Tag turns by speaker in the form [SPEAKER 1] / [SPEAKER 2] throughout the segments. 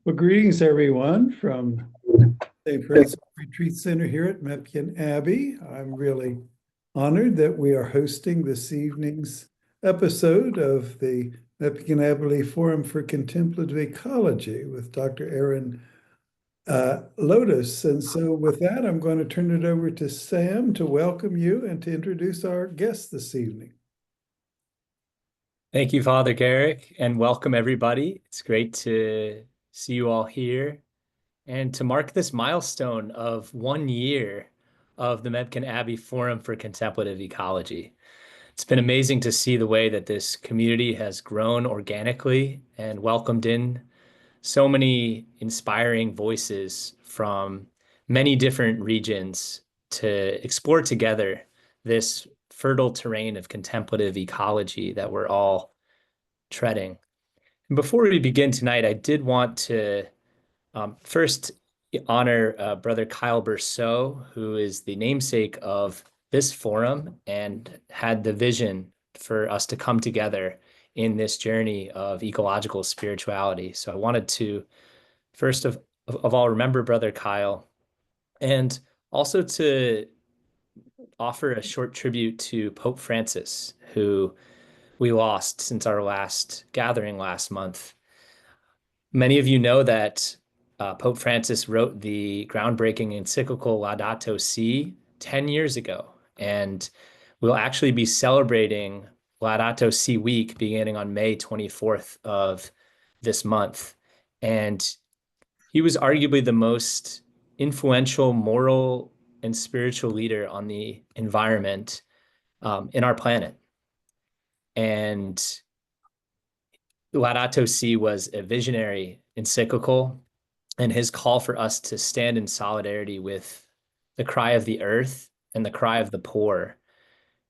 [SPEAKER 1] Well, greetings everyone from St. Francis Retreat Center here at Mepkin Abbey. I'm really honored that we are hosting this evening's episode of the Mepkin Abbey Forum for Contemplative Ecology with Dr. Erin Lothes. And so with that, I'm going to turn it over to Sam to welcome you and to introduce our guest this evening.
[SPEAKER 2] Thank you, Father Garrick, and welcome everybody. It's great to see you all here and to mark this milestone of 1 year of the Mepkin Abbey Forum for Contemplative Ecology. It's been amazing to see the way that this community has grown organically and welcomed in so many inspiring voices from many different regions to explore together this fertile terrain of contemplative ecology that we're all treading. And before we begin tonight, I did want to first honor Brother Kyle Berceau, who is the namesake of this forum and had the vision for us to come together in this journey of ecological spirituality. So I wanted to first of all remember Brother Kyle, and also to offer a short tribute to Pope Francis, who we lost since our last gathering last month. Many of you know that Pope Francis wrote the groundbreaking encyclical Laudato Si 10 years ago, and we'll actually be celebrating Laudato Si week beginning on May 24th of this month. And he was arguably the most influential moral and spiritual leader on the environment in our planet. And Laudato Si was a visionary encyclical, and his call for us to stand in solidarity with the cry of the earth and the cry of the poor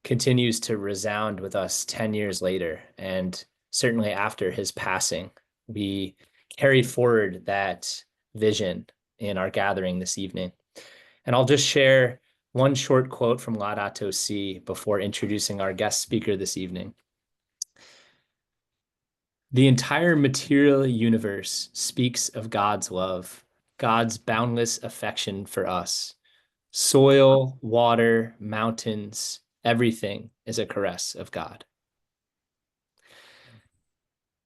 [SPEAKER 2] continues to resound with us 10 years later. And certainly after his passing, we carried forward that vision in our gathering this evening. And I'll just share one short quote from Laudato Si before introducing our guest speaker this evening. The entire material universe speaks of God's love, God's boundless affection for us. Soil, water, mountains, everything is a caress of God.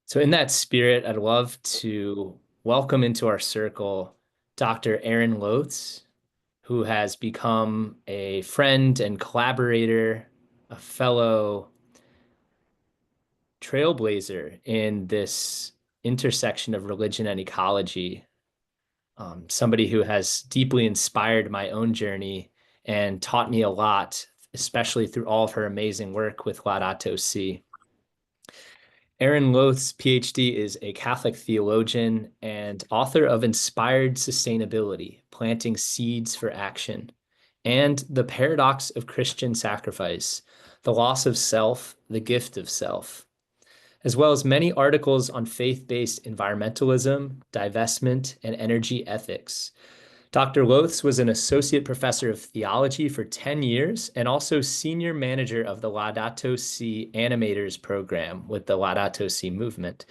[SPEAKER 2] So in that spirit, I'd love to welcome into our circle Dr. Erin Lothes, who has become a friend and collaborator, a fellow trailblazer in this intersection of religion and ecology, somebody who has deeply inspired my own journey and taught me a lot, especially through all of her amazing work with Laudato Si. Erin Lothes, PhD, is a Catholic theologian and author of Inspired Sustainability, Planting Seeds for Action, and The Paradox of Christian Sacrifice, The Loss of Self, The Gift of Self, as well as many articles on faith-based environmentalism, divestment, and energy ethics. Dr. Lothes was an associate professor of theology for 10 years and also senior manager of the Laudato Si Animators Program with the Laudato Si Movement.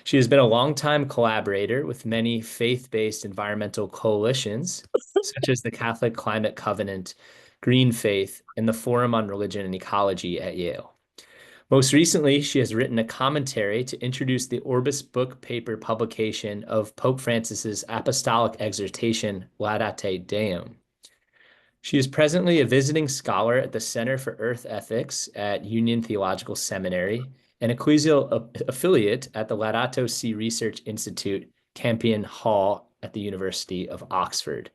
[SPEAKER 2] She has been a longtime collaborator with many faith-based environmental coalitions, such as the Catholic Climate Covenant, GreenFaith, and the Forum on Religion and Ecology at Yale. Most recently, she has written a commentary to introduce the Orbis book paper publication of Pope Francis's apostolic exhortation, Laudate Deum. She is presently a visiting scholar at the Center for Earth Ethics at Union Theological Seminary, an ecclesial affiliate at the Laudato Si Research Institute, Campion Hall at the University of Oxford.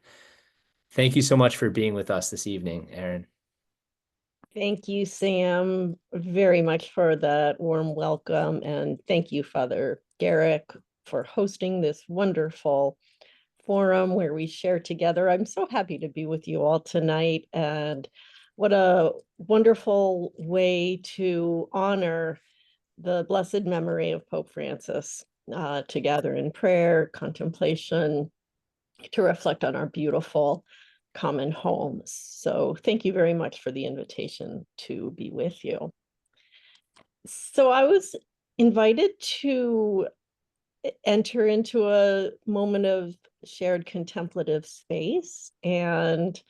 [SPEAKER 2] Thank you so much for being with us this evening, Erin.
[SPEAKER 3] Thank you, Sam, very much for that warm welcome. And thank you, Father Garrick, for hosting this wonderful forum where we share together. I'm so happy to be with you all tonight. And what a wonderful way to honor the blessed memory of Pope Francis, to gather in prayer, contemplation, to reflect on our beautiful common homes. So thank you very much for the invitation to be with you. So I was invited to enter into a moment of shared contemplative space. And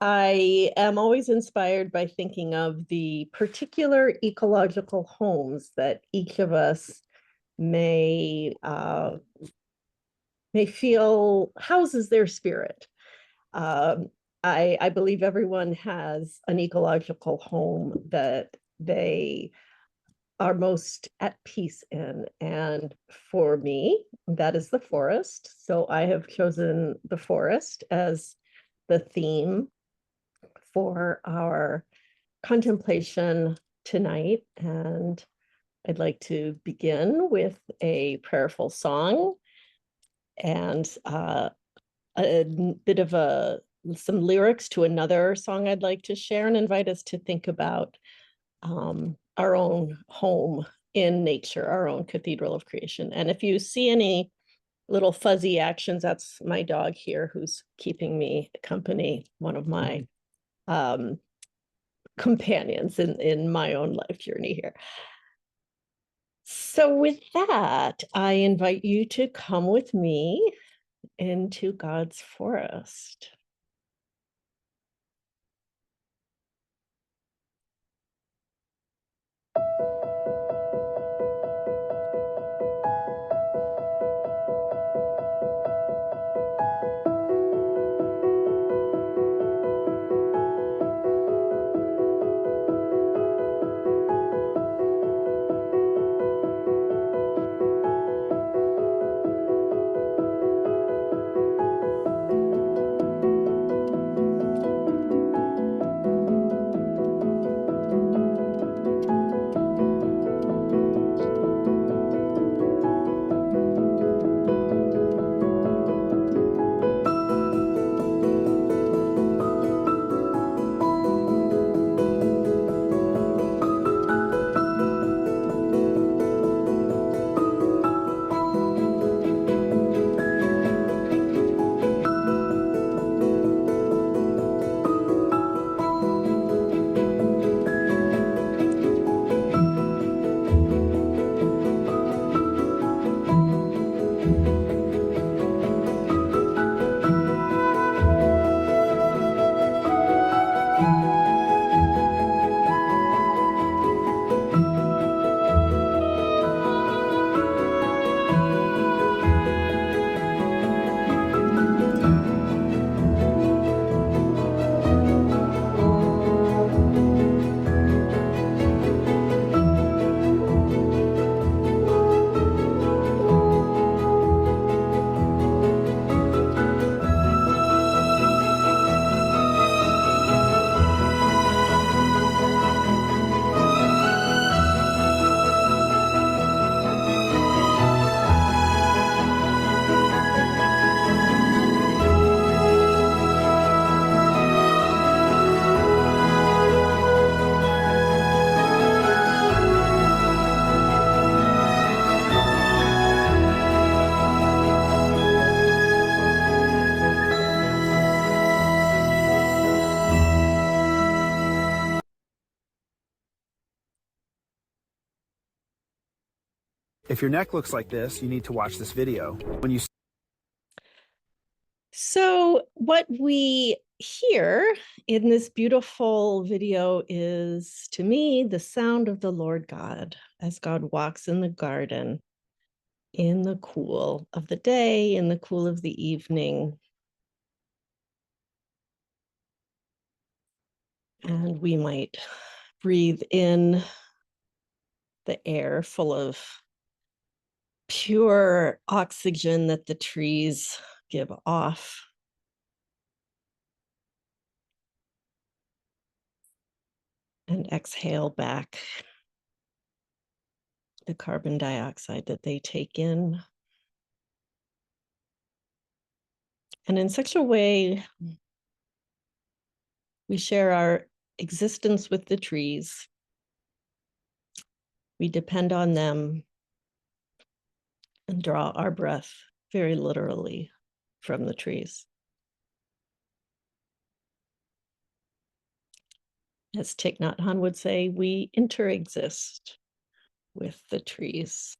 [SPEAKER 3] I am always inspired by thinking of the particular ecological homes that each of us may feel houses their spirit. I believe everyone has an ecological home that they are most at peace in. And for me, that is the forest. So I have chosen the forest as the theme for our contemplation tonight. And I'd like to begin with a prayerful song and a bit of some lyrics to another song I'd like to share, and invite us to think about our own home in nature, our own cathedral of creation. And if you see any little fuzzy actions, that's my dog here who's keeping me company, one of my companions in my own life journey here. So with that, I invite you to come with me into God's forest.
[SPEAKER 4] If your neck looks like this, you need to watch this video.
[SPEAKER 3] So what we hear in this beautiful video is, to me, the sound of the Lord God as God walks in the garden in the cool of the day, in the cool of the evening. And we might breathe in the air full of pure oxygen that the trees give off. And exhale back the carbon dioxide that they take in. And in such a way, we share our existence with the trees. We depend on them and draw our breath very literally from the trees. As Thich Nhat Hanh would say, we interexist with the trees.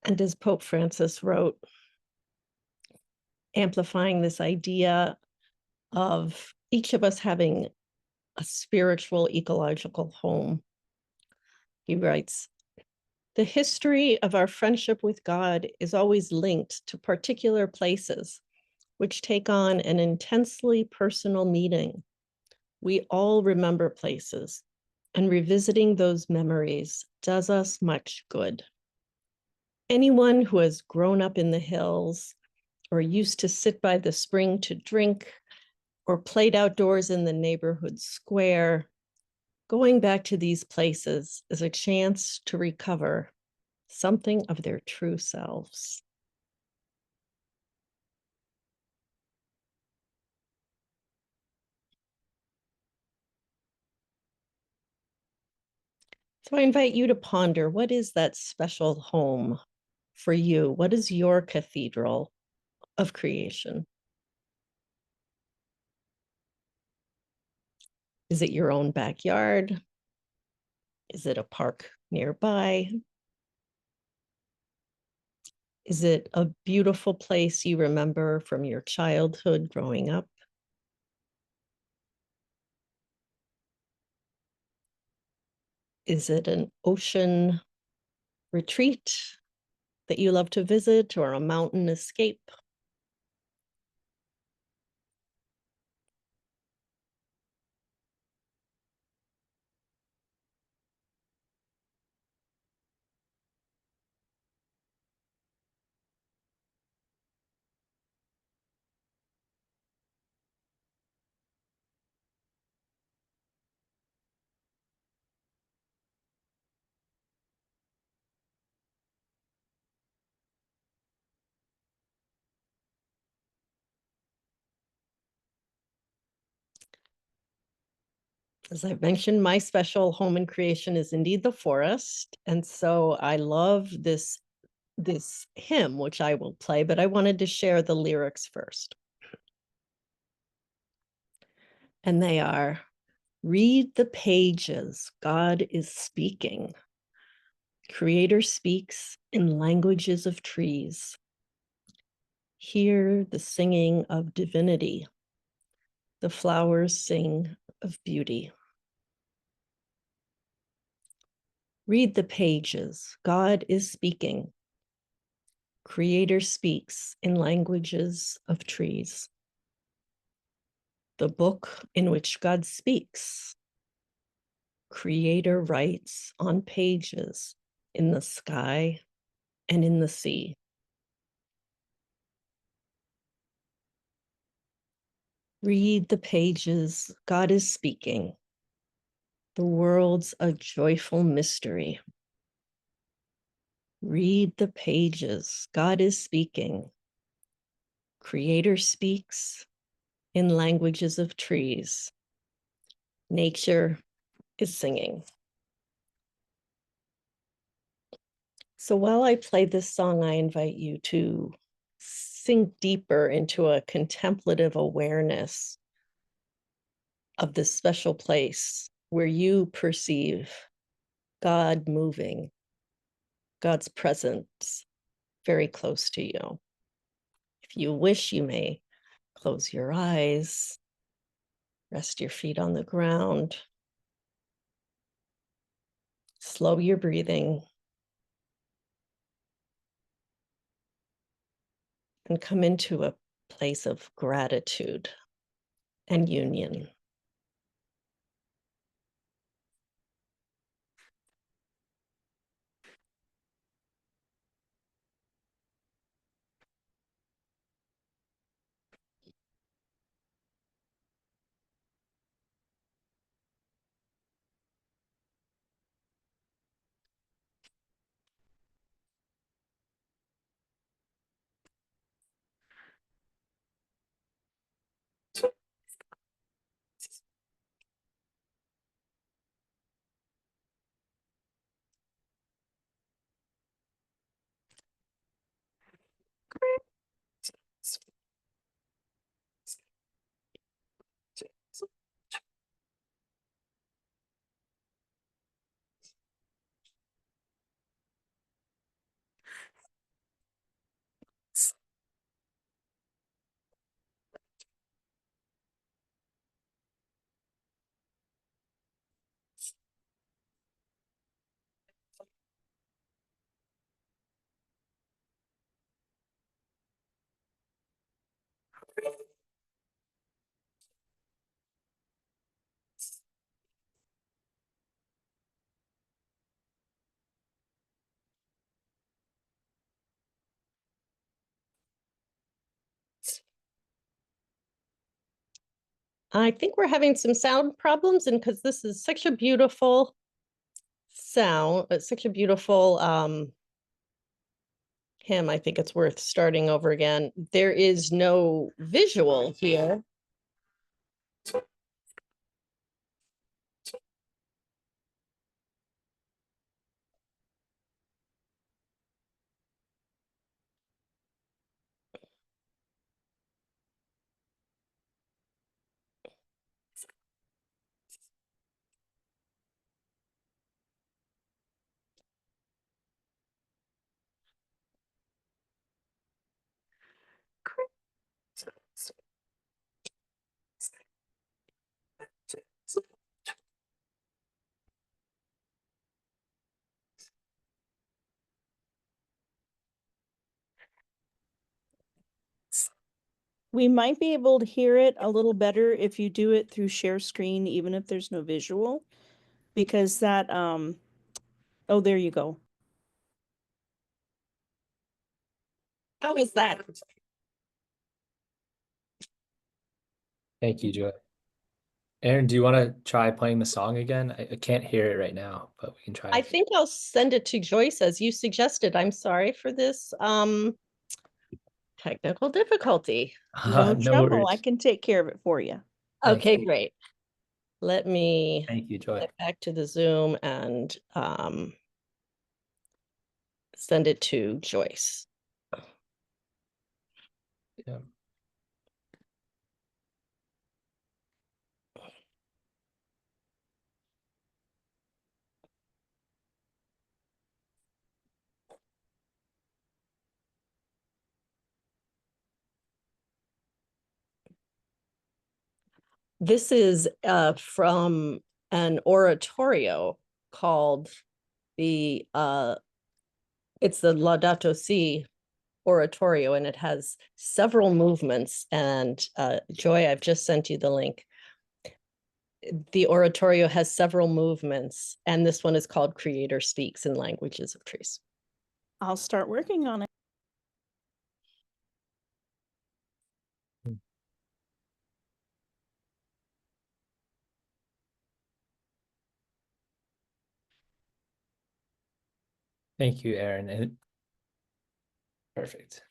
[SPEAKER 3] And as Pope Francis wrote, amplifying this idea of each of us having a spiritual ecological home, he writes, "The history of our friendship with God is always linked to particular places, which take on an intensely personal meaning. We all remember places, and revisiting those memories does us much good. Anyone who has grown up in the hills or used to sit by the spring to drink or played outdoors in the neighborhood square, going back to these places is a chance to recover something of their true selves." So I invite you to ponder, what is that special home for you? What is your cathedral of creation? Is it your own backyard? Is it a park nearby? Is it a beautiful place you remember from your childhood growing up? Is it an ocean retreat that you love to visit, or a mountain escape? As I've mentioned, my special home in creation is indeed the forest. And so I love this hymn, which I will play, but I wanted to share the lyrics first. And they are, "Read the pages, God is speaking. Creator speaks in languages of trees. Hear the singing of divinity. The flowers sing of beauty. Read the pages, God is speaking. Creator speaks in languages of trees. The book in which God speaks. Creator writes on pages in the sky and in the sea. Read the pages, God is speaking. The world's a joyful mystery. Read the pages, God is speaking. Creator speaks in languages of trees. Nature is singing." So while I play this song, I invite you to sink deeper into a contemplative awareness of this special place where you perceive God moving, God's presence very close to you. If you wish, you may close your eyes, rest your feet on the ground, slow your breathing, and come into a place of gratitude and union. I think we're having some sound problems, and because this is such a beautiful sound, it's such a beautiful hymn, I think it's worth starting over again. There is no visual here.
[SPEAKER 5] We might be able to hear it a little better if you do it through share screen, even if there's no visual, because that, oh, there you go.
[SPEAKER 3] How is that?
[SPEAKER 2] Thank you, Joy. Erin, do you want to try playing the song again? I can't hear it right now, but we can try.
[SPEAKER 3] I think I'll send it to Joyce as you suggested. I'm sorry for this technical difficulty.
[SPEAKER 5] No
[SPEAKER 2] No
[SPEAKER 5] trouble. I
[SPEAKER 2] worries.
[SPEAKER 5] can take care of it for you.
[SPEAKER 2] Thank
[SPEAKER 3] Okay,
[SPEAKER 2] you.
[SPEAKER 3] great. Let me
[SPEAKER 2] Thank you, Joy.
[SPEAKER 3] get back to the Zoom and send it to Joyce.
[SPEAKER 2] Yeah.
[SPEAKER 3] This is from an oratorio called it's the Laudato Si oratorio, and it has several movements. And Joy, I've just sent you the link. The oratorio has several movements, and this one is called Creator Speaks in Languages of Trees.
[SPEAKER 5] I'll start working on it.
[SPEAKER 2] Thank you, Erin. Perfect.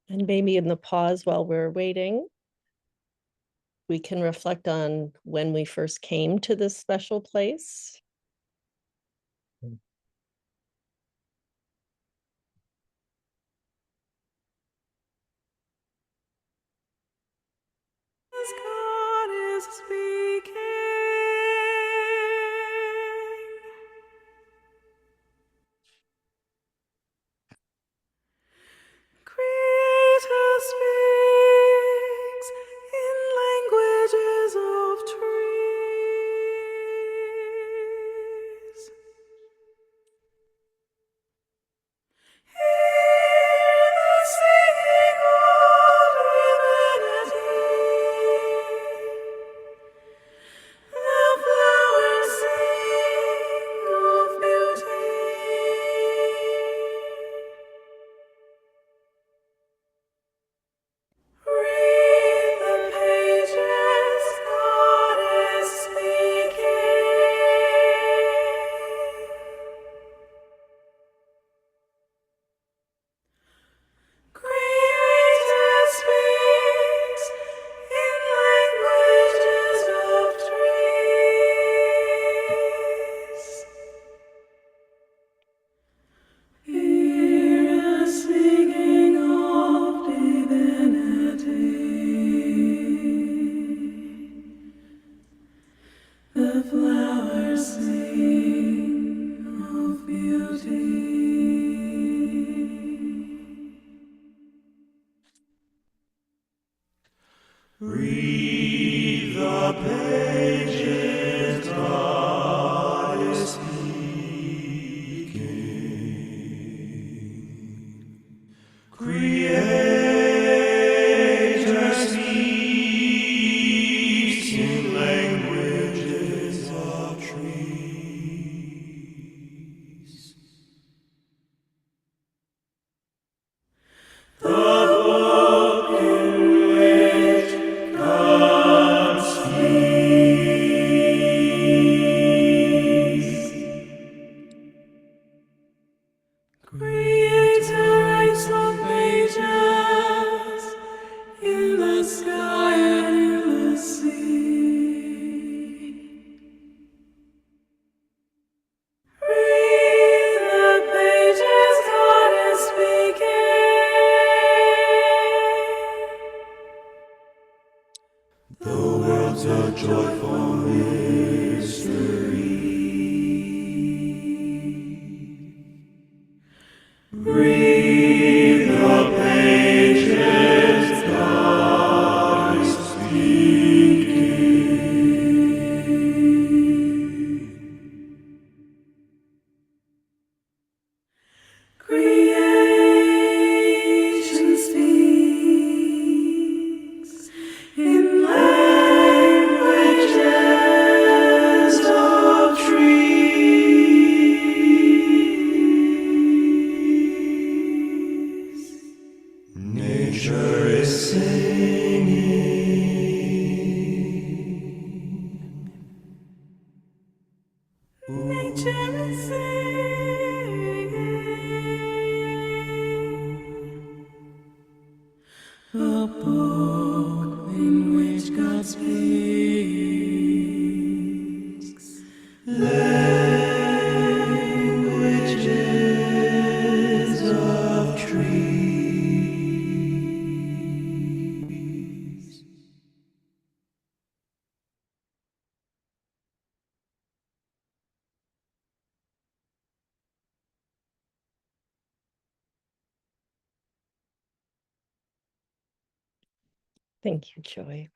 [SPEAKER 3] And maybe in the pause while we're waiting, we can reflect on when we first came to this special place.
[SPEAKER 6] As God is speaking, Creator speaks in languages of trees. Hear the singing of divinity. sing of beauty. Read the pages, God is speaking. Creator speaks in languages of trees. The book in which God speaks. Creator writes on pages in the sky and in the sea. Read the pages, God is speaking. The world's a joyful mystery. Read the pages, God is speaking. Creation speaks in languages of trees. Nature is singing. Nature is singing. A book in which God speaks. Languages of trees.
[SPEAKER 3] Thank you, Joy.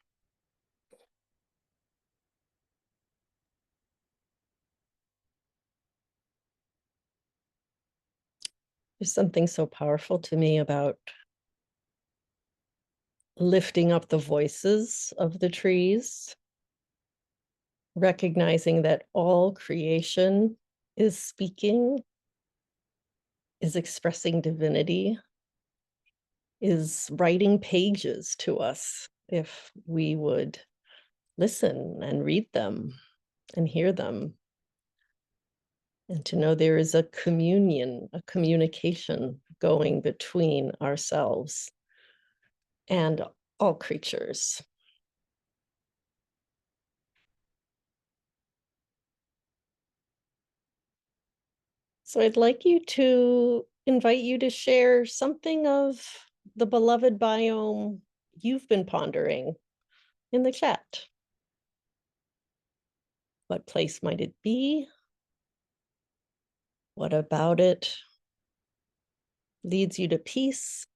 [SPEAKER 3] There's something so powerful to me about lifting up the voices of the trees, recognizing that all creation is speaking, is expressing divinity, is writing pages to us if we would listen and read them and hear them. And to know there is a communion, a communication going between ourselves and all creatures. So I'd like to invite you to share something of the beloved biome you've been pondering in the chat. What place might it be? What about it leads you to peace?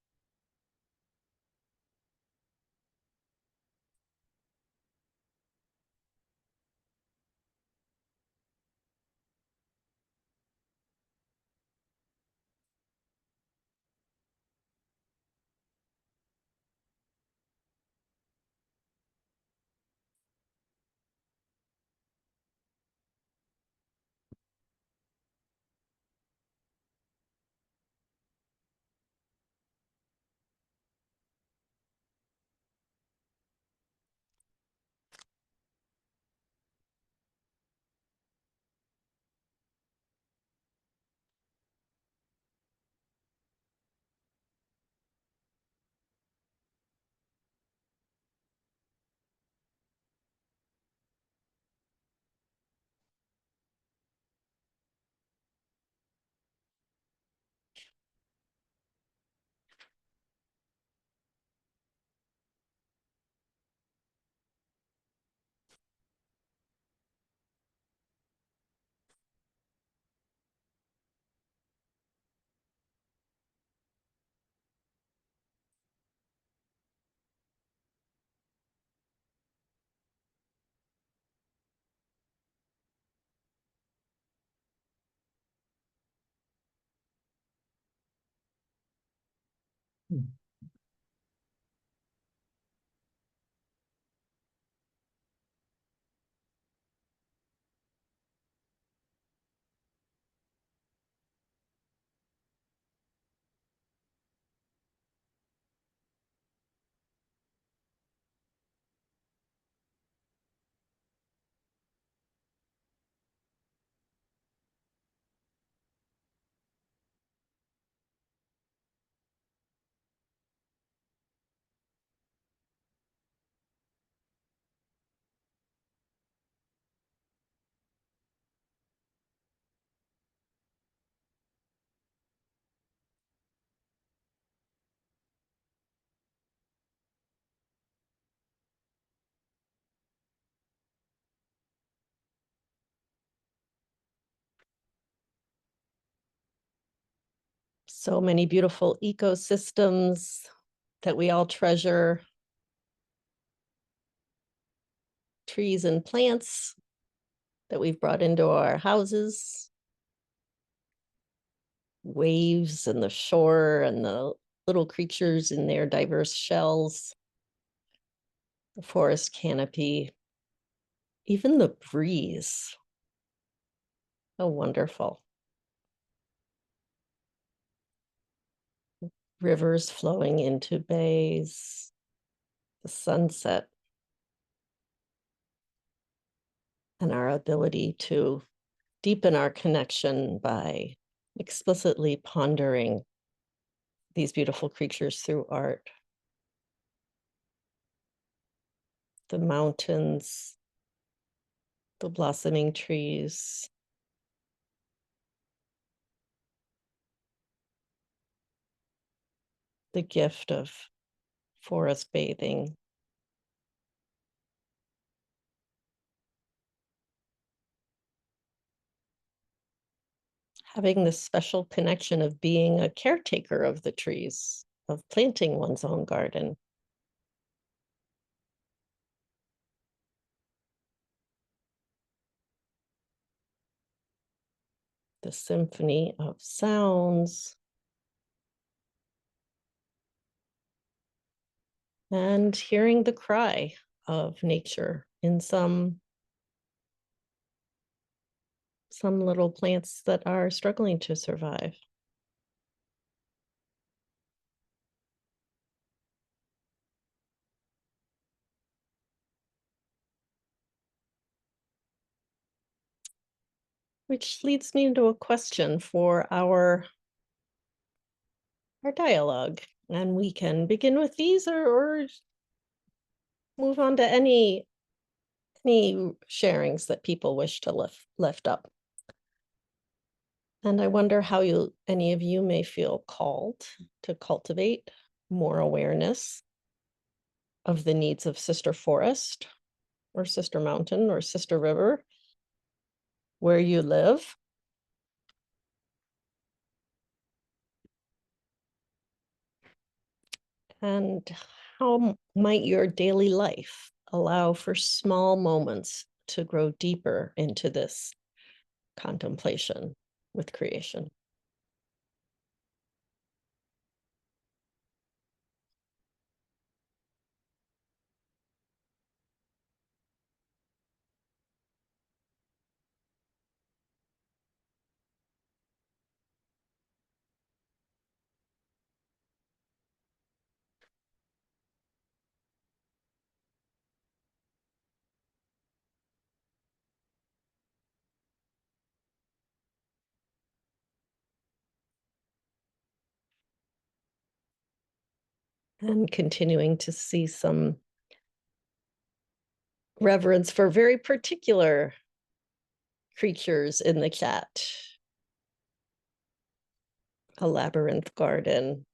[SPEAKER 3] So many beautiful ecosystems that we all treasure. Trees and plants that we've brought into our houses. Waves and the shore and the little creatures in their diverse shells. The forest canopy. Even the breeze. Oh, wonderful. Rivers flowing into bays. The sunset. And our ability to deepen our connection by explicitly pondering these beautiful creatures through art. The mountains, the blossoming trees, the gift of forest bathing. Having this special connection of being a caretaker of the trees, of planting one's own garden. The symphony of sounds. And hearing the cry of nature in some little plants that are struggling to survive. Which leads me into a question for our dialogue. And we can begin with these or move on to any sharings that people wish to lift up. And I wonder how any of you may feel called to cultivate more awareness of the needs of sister forest or sister mountain or sister river where you live. And how might your daily life allow for small moments to grow deeper into this contemplation with creation? And continuing to see some reverence for very particular creatures in the chat. A labyrinth garden,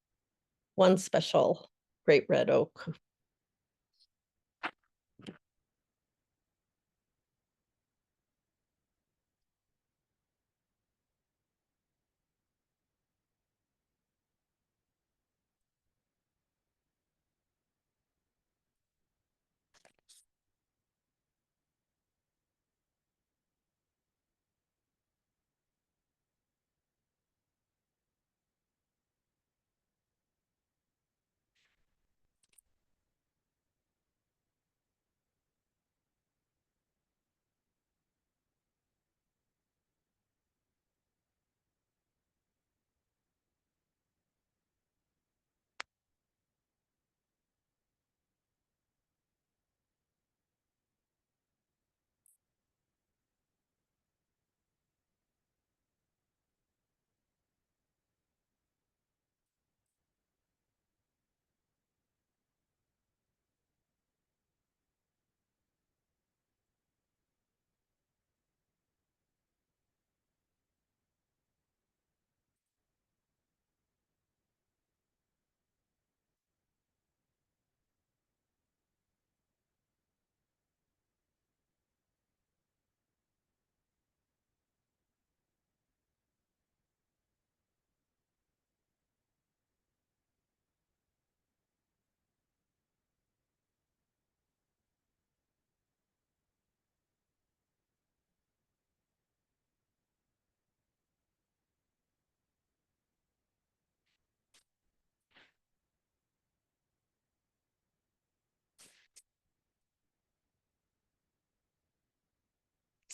[SPEAKER 3] one special great red oak.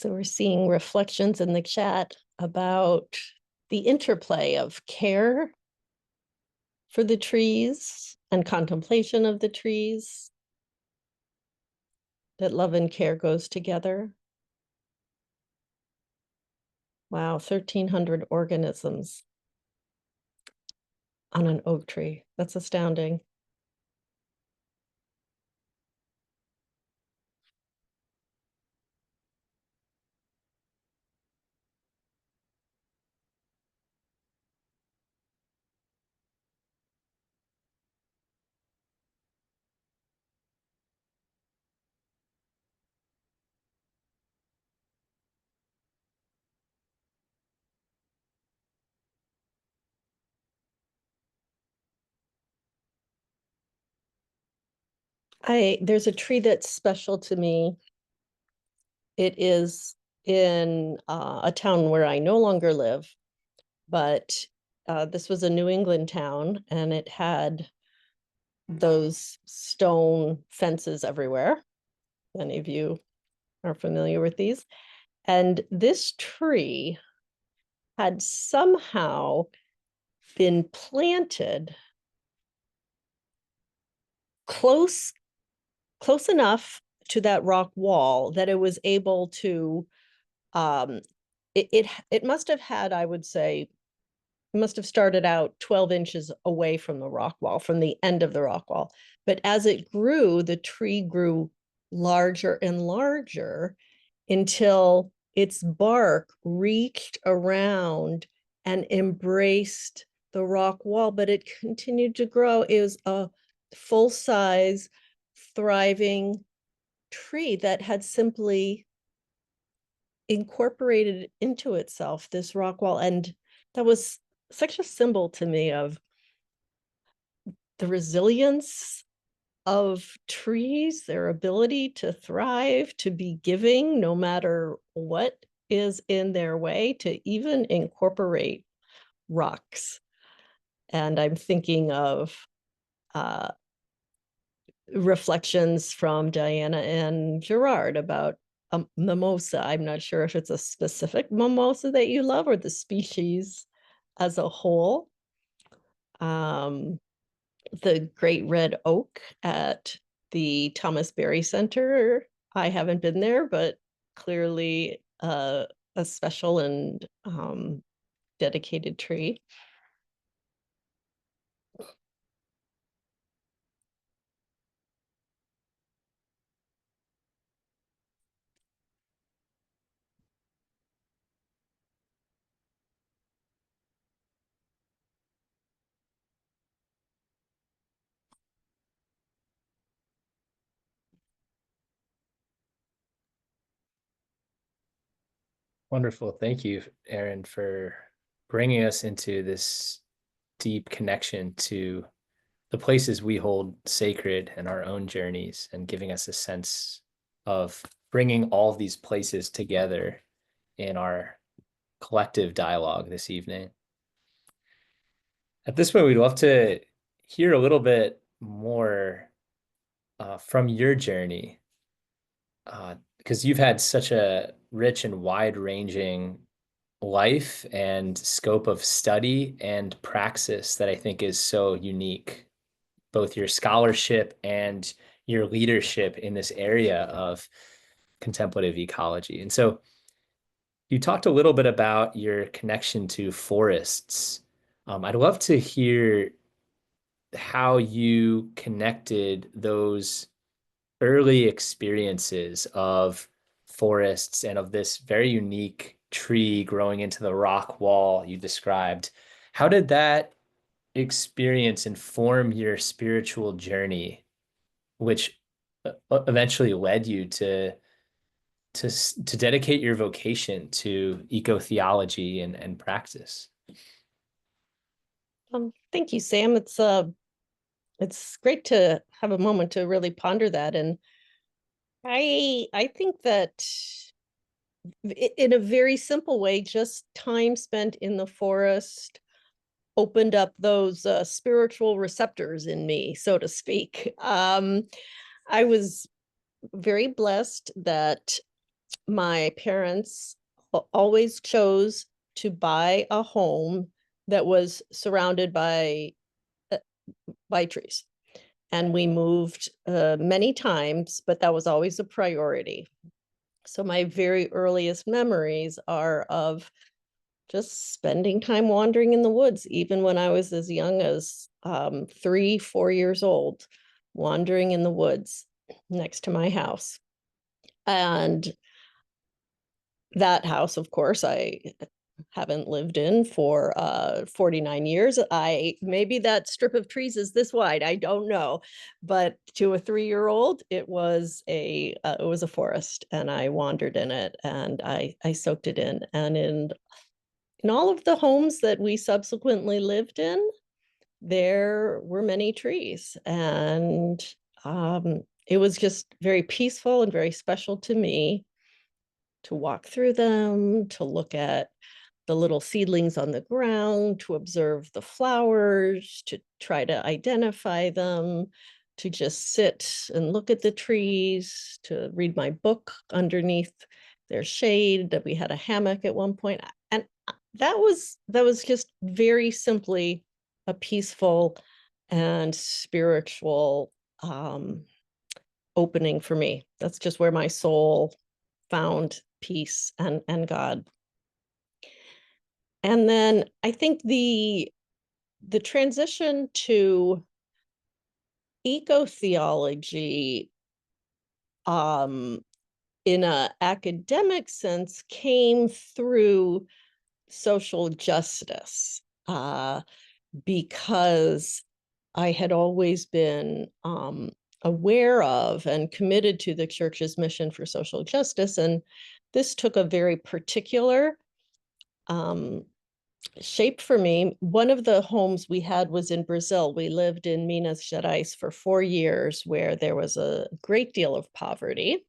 [SPEAKER 3] So we're seeing reflections in the chat about the interplay of care for the trees and contemplation of the trees, that love and care goes together. Wow, 1,300 organisms on an oak tree. That's astounding. There's a tree that's special to me. It is in a town where I no longer live, but this was a New England town, and it had those stone fences everywhere. Many of you are familiar with these. And this tree had somehow been planted close enough to that rock wall that it was able to, it must have had, I would say, it must have started out 12 inches away from the rock wall, from the end of the rock wall. But as it grew, the tree grew larger and larger until its bark reached around and embraced the rock wall, but it continued to grow. It was a full-size, thriving tree that had simply incorporated into itself this rock wall. And that was such a symbol to me of the resilience of trees, their ability to thrive, to be giving, no matter what is in their way, to even incorporate rocks. And I'm thinking of reflections from Diana and Gerard about mimosa. I'm not sure if it's a specific mimosa that you love or the species as a whole. The great red oak at the Thomas Berry Center. I haven't been there, but clearly a special and dedicated tree.
[SPEAKER 2] Wonderful. Thank you, Erin, for bringing us into this deep connection to the places we hold sacred and our own journeys, and giving us a sense of bringing all of these places together in our collective dialogue this evening. At this point, we'd love to hear a little bit more from your journey, because you've had such a rich and wide-ranging life and scope of study and praxis that I think is so unique, both your scholarship and your leadership in this area of contemplative ecology. And so you talked a little bit about your connection to forests. I'd love to hear how you connected those early experiences of forests and of this very unique tree growing into the rock wall you described. How did that experience inform your spiritual journey, which eventually led you to dedicate your vocation to eco-theology and practice?
[SPEAKER 3] Thank you, Sam. It's great to have a moment to really ponder that. And I think that in a very simple way, just time spent in the forest opened up those spiritual receptors in me, so to speak. I was very blessed that my parents always chose to buy a home that was surrounded by trees. And we moved many times, but that was always a priority. So my very earliest memories are of just spending time wandering in the woods, even when I was as young as 3, 4 years old, wandering in the woods next to my house. And that house, of course, I haven't lived in for 49 years. Maybe that strip of trees is this wide, I don't know, but to a 3-year-old, it was a forest, and I wandered in it, and I soaked it in. And in all of the homes that we subsequently lived in, there were many trees, and it was just very peaceful and very special to me to walk through them, to look at the little seedlings on the ground, to observe the flowers, to try to identify them, to just sit and look at the trees, to read my book underneath their shade. That we had a hammock at one point. And that was just very simply a peaceful and spiritual opening for me. That's just where my soul found peace and God. And then I think the transition to eco-theology in an academic sense came through social justice, because I had always been aware of and committed to the church's mission for social justice. And this took a very particular shape for me. One of the homes we had was in Brazil. We lived in Minas Gerais for 4 years, where there was a great deal of poverty.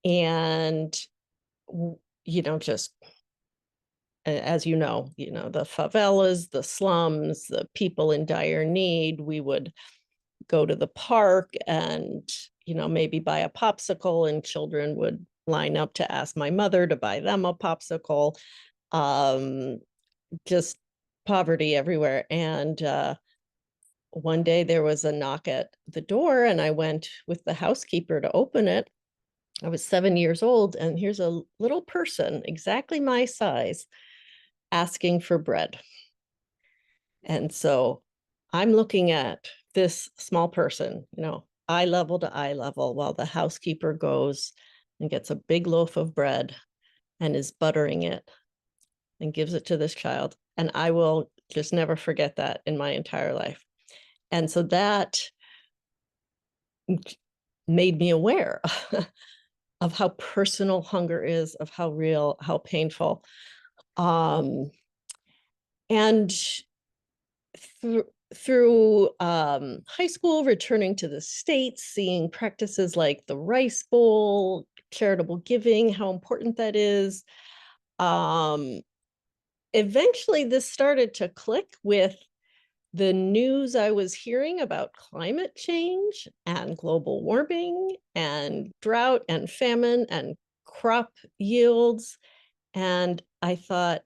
[SPEAKER 3] And, just as you know, the favelas, the slums, the people in dire need. We would go to the park and, maybe buy a popsicle, and children would line up to ask my mother to buy them a popsicle. Just poverty everywhere. And one day there was a knock at the door, and I went with the housekeeper to open it. I was 7 years old, and here's a little person, exactly my size, asking for bread. And so I'm looking at this small person, eye level to eye level, while the housekeeper goes and gets a big loaf of bread and is buttering it and gives it to this child. And I will just never forget that in my entire life. And so that made me aware of how personal hunger is, of how real, how painful. And through high school, returning to the States, seeing practices like the Rice Bowl, charitable giving, how important that is. Eventually, this started to click with the news I was hearing about climate change and global warming and drought and famine and crop yields. And I thought,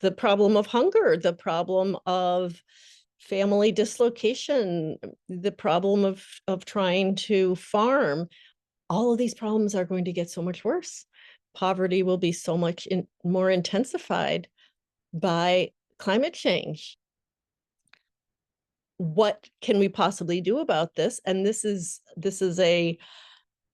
[SPEAKER 3] the problem of hunger, the problem of family dislocation, the problem of trying to farm, all of these problems are going to get so much worse. Poverty will be so much more intensified by climate change. What can we possibly do about this? And this is a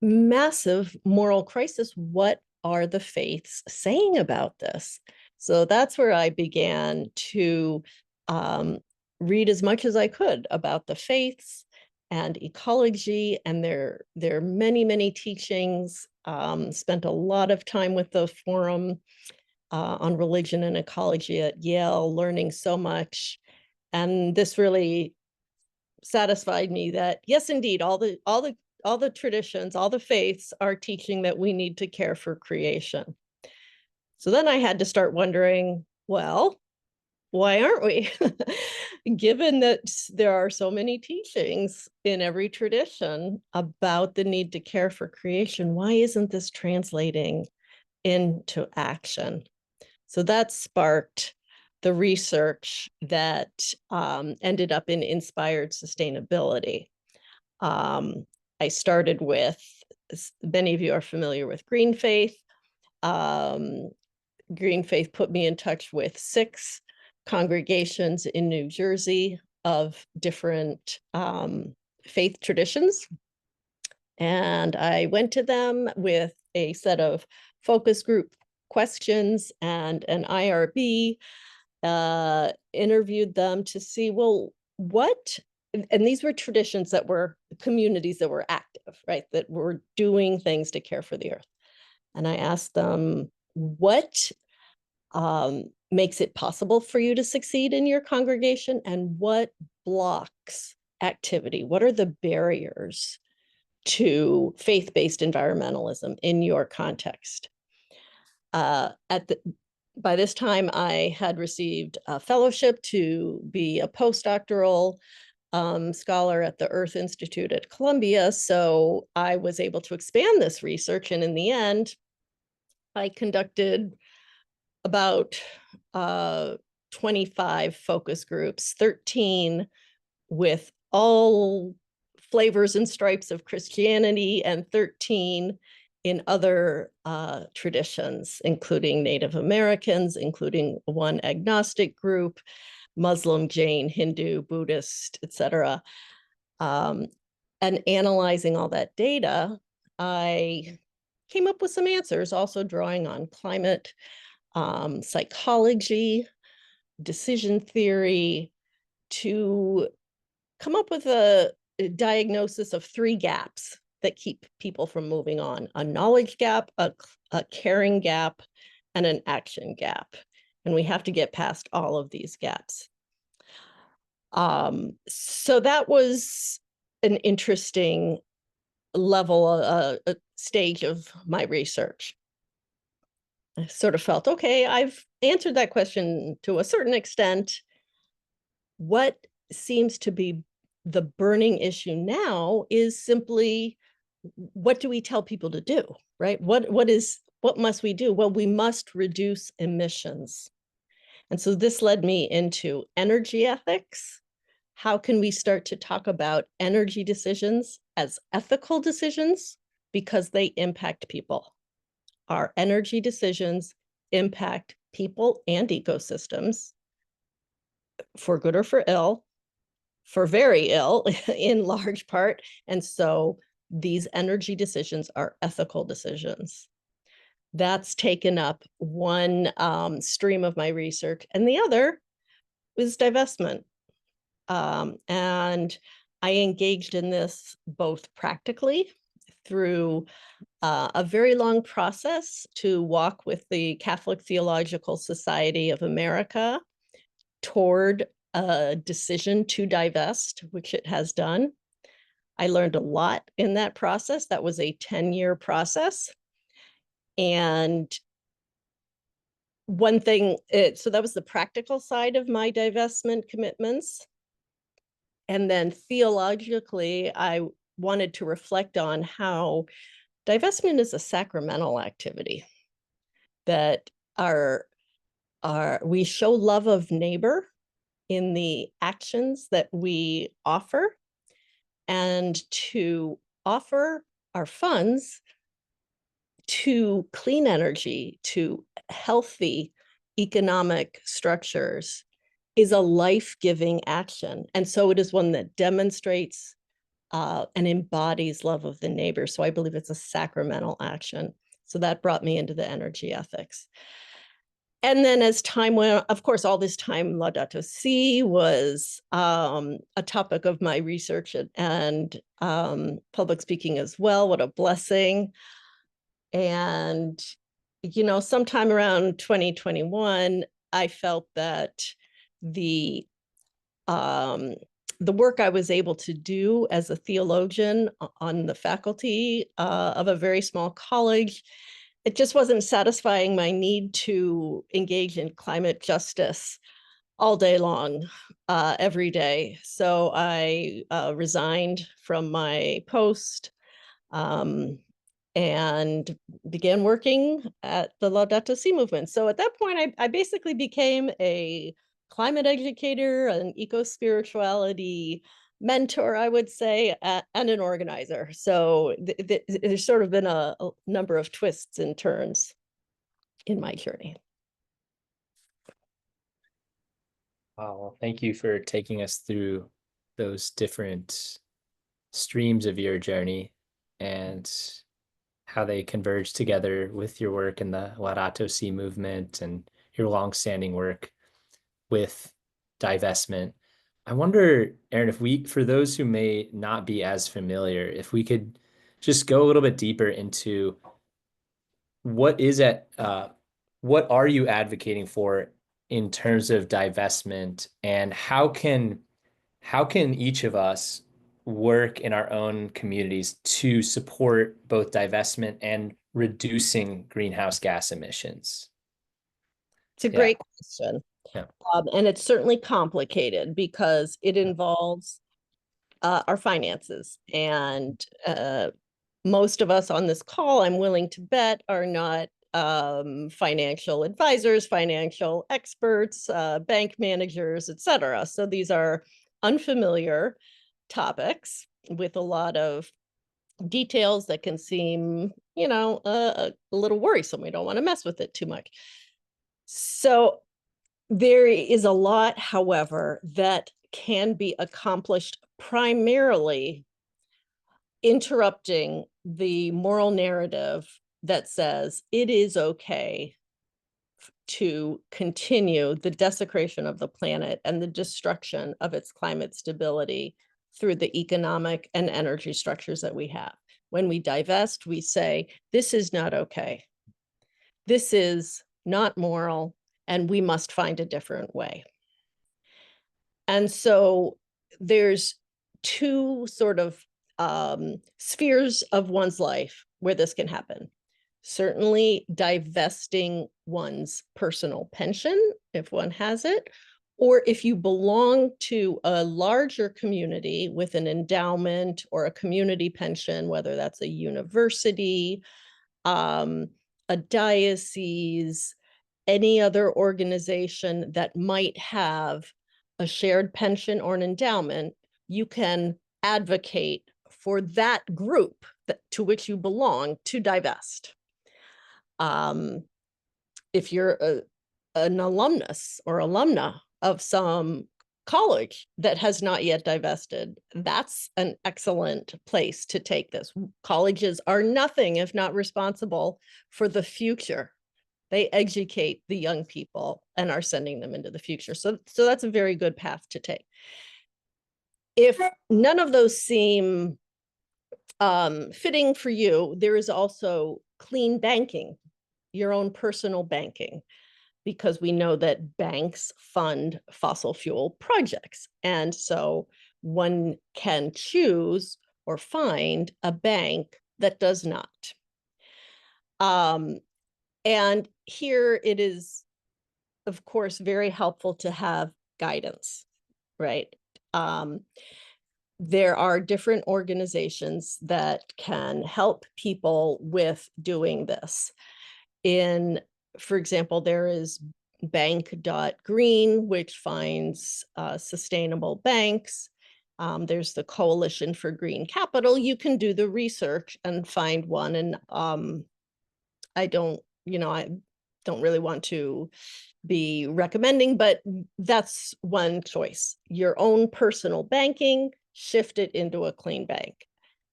[SPEAKER 3] massive moral crisis. What are the faiths saying about this? So that's where I began to read as much as I could about the faiths and ecology and their many, many teachings. Spent a lot of time with the forum on religion and ecology at Yale, learning so much. And this really satisfied me that, yes, indeed, all the traditions, all the faiths are teaching that we need to care for creation. So then I had to start wondering, well, why aren't we? Given that there are so many teachings in every tradition about the need to care for creation, why isn't this translating into action? So that sparked the research that ended up in inspired sustainability. I started with, many of you are familiar with GreenFaith. GreenFaith put me in touch with 6 congregations in New Jersey of different faith traditions. And I went to them with a set of focus group questions and an IRB, interviewed them to see, well, what, and these were traditions that were communities that were active, right? That were doing things to care for the earth. And I asked them, what makes it possible for you to succeed in your congregation, and what blocks activity? What are the barriers to faith-based environmentalism in your context? By this time, I had received a fellowship to be a postdoctoral scholar at the Earth Institute at Columbia. So I was able to expand this research. And in the end, I conducted about 25 focus groups, 13 with all flavors and stripes of Christianity, and 13 in other traditions, including Native Americans, including one agnostic group, Muslim, Jain, Hindu, Buddhist, etc. And analyzing all that data, I came up with some answers, also drawing on climate, psychology, decision theory, to come up with a diagnosis of 3 gaps that keep people from moving on: a knowledge gap, a caring gap, and an action gap. And we have to get past all of these gaps. So that was an interesting level, a stage of my research. I sort of felt, okay, I've answered that question to a certain extent. What seems to be the burning issue now is simply, what do we tell people to do, right? What must we do? Well, we must reduce emissions. And so this led me into energy ethics. How can we start to talk about energy decisions as ethical decisions, because they impact people? Our energy decisions impact people and ecosystems, for good or for ill, for very ill in large part. And so these energy decisions are ethical decisions. That's taken up one stream of my research, and the other was divestment. And I engaged in this both practically through a very long process to walk with the Catholic Theological Society of America toward a decision to divest, which it has done. I learned a lot in that process. That was a 10-year process. And one thing, so that was the practical side of my divestment commitments. And then theologically, I wanted to reflect on how divestment is a sacramental activity, that we show love of neighbor in the actions that we offer, and to offer our funds to clean energy, to healthy economic structures, is a life-giving action. And so it is one that demonstrates and embodies love of the neighbor. So I believe it's a sacramental action. So that brought me into the energy ethics. And then as time went, of course, all this time, Laudato Si was a topic of my research, and public speaking as well. What a blessing. And, you know, sometime around 2021, I felt that the work I was able to do as a theologian on the faculty of a very small college, it just wasn't satisfying my need to engage in climate justice all day long, every day. So I resigned from my post and began working at the Laudato Si movement. So at that point, I basically became a climate educator, an eco-spirituality mentor, I would say, and an organizer. So there's sort of been a number of twists and turns in my journey.
[SPEAKER 2] Well, thank you for taking us through those different streams of your journey and how they converge together with your work in the Laudato Si movement and your longstanding work with divestment. I wonder, Erin, if we, for those who may not be as familiar, if we could just go a little bit deeper into what are you advocating for in terms of divestment, and how can each of us work in our own communities to support both divestment and reducing greenhouse gas emissions?
[SPEAKER 3] It's a great question.
[SPEAKER 2] Yeah.
[SPEAKER 3] And it's certainly complicated because it involves our finances. And most of us on this call, I'm willing to bet, are not financial advisors, financial experts, bank managers, etc. So these are unfamiliar topics with a lot of details that can seem, a little worrisome. We don't want to mess with it too much. So there is a lot, however, that can be accomplished primarily interrupting the moral narrative that says it is okay to continue the desecration of the planet and the destruction of its climate stability through the economic and energy structures that we have. When we divest, we say, this is not okay. This is not moral, and we must find a different way. And so there's two sort of spheres of one's life where this can happen. Certainly divesting one's personal pension, if one has it, or if you belong to a larger community with an endowment or a community pension, whether that's a university, a diocese, any other organization that might have a shared pension or an endowment, you can advocate for that group to which you belong to divest. If you're an alumnus or alumna of some college that has not yet divested, that's an excellent place to take this. Colleges are nothing if not responsible for the future. They educate the young people and are sending them into the future. So that's a very good path to take. If none of those seem fitting for you, there is also clean banking, your own personal banking, because we know that banks fund fossil fuel projects. And so one can choose or find a bank that does not. And here it is, of course, very helpful to have guidance, right? There are different organizations that can help people with doing this. For example, there is bank.green, which finds sustainable banks. There's the Coalition for Green Capital. You can do the research and find one. And I don't really want to be recommending, but that's one choice. Your own personal banking, shift it into a clean bank.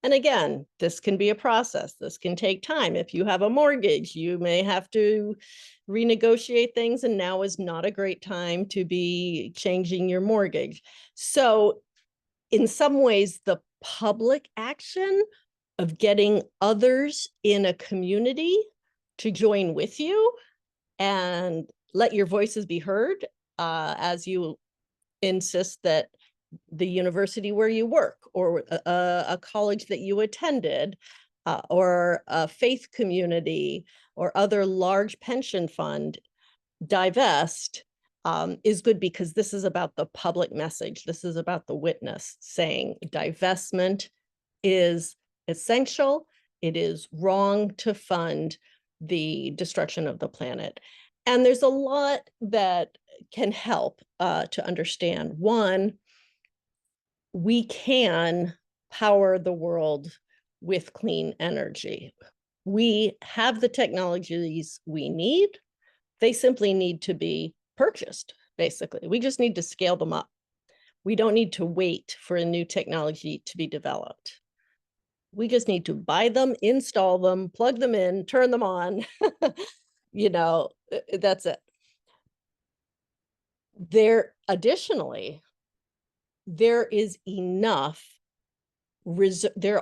[SPEAKER 3] And again, this can be a process. This can take time. If you have a mortgage, you may have to renegotiate things, and now is not a great time to be changing your mortgage. So in some ways, the public action of getting others in a community to join with you and let your voices be heard as you insist that the university where you work, or a college that you attended, or a faith community, or other large pension fund divest, is good, because this is about the public message. This is about the witness saying divestment is essential. It is wrong to fund the destruction of the planet. And there's a lot that can help to understand. One, we can power the world with clean energy. We have the technologies we need. They simply need to be purchased, basically. We just need to scale them up. We don't need to wait for a new technology to be developed. We just need to buy them, install them, plug them in, turn them on. That's it. Additionally, there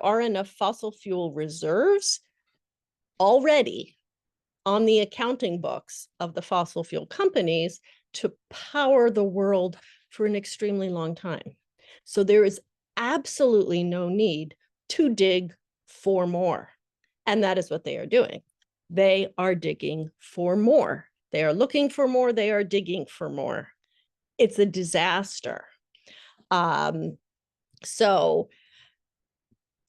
[SPEAKER 3] are enough fossil fuel reserves already on the accounting books of the fossil fuel companies to power the world for an extremely long time. So there is absolutely no need to dig for more. And that is what they are doing. They are digging for more. They are looking for more. They are digging for more. It's a disaster. So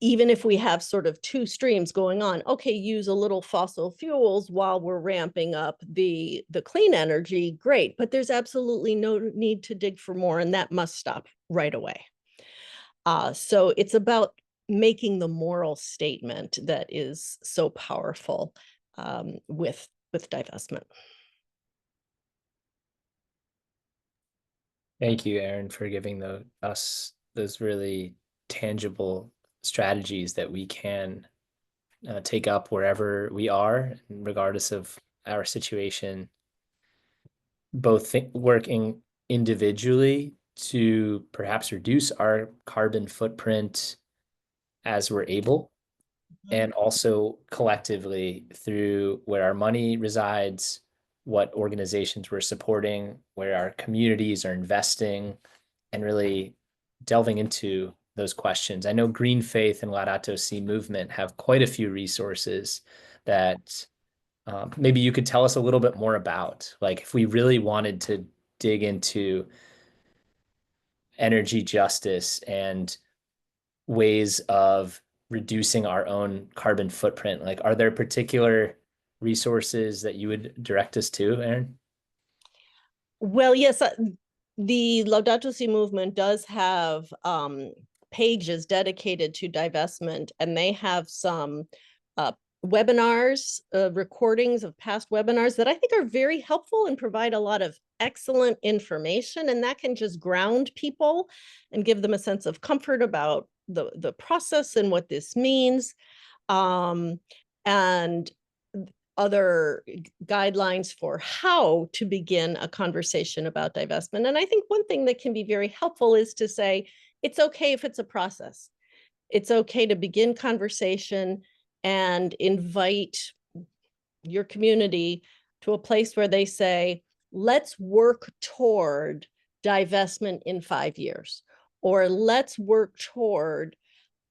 [SPEAKER 3] even if we have sort of two streams going on, okay, use a little fossil fuels while we're ramping up the clean energy, great, but there's absolutely no need to dig for more, and that must stop right away. So it's about making the moral statement that is so powerful with divestment.
[SPEAKER 2] Thank you, Erin, for giving us those really tangible strategies that we can take up wherever we are, regardless of our situation, both working individually to perhaps reduce our carbon footprint as we're able, and also collectively through where our money resides, what organizations we're supporting, where our communities are investing, and really delving into those questions. I know GreenFaith and Laudato Si Movement have quite a few resources that maybe you could tell us a little bit more about. Like, if we really wanted to dig into energy justice and ways of reducing our own carbon footprint, like, are there particular resources that you would direct us to, Erin?
[SPEAKER 3] Well, yes, the Laudato Si movement does have pages dedicated to divestment, and they have some webinars, recordings of past webinars that I think are very helpful and provide a lot of excellent information, and that can just ground people and give them a sense of comfort about the process and what this means. And other guidelines for how to begin a conversation about divestment. And I think one thing that can be very helpful is to say, it's okay if it's a process. It's okay to begin conversation and invite your community to a place where they say, let's work toward divestment in 5 years, or let's work toward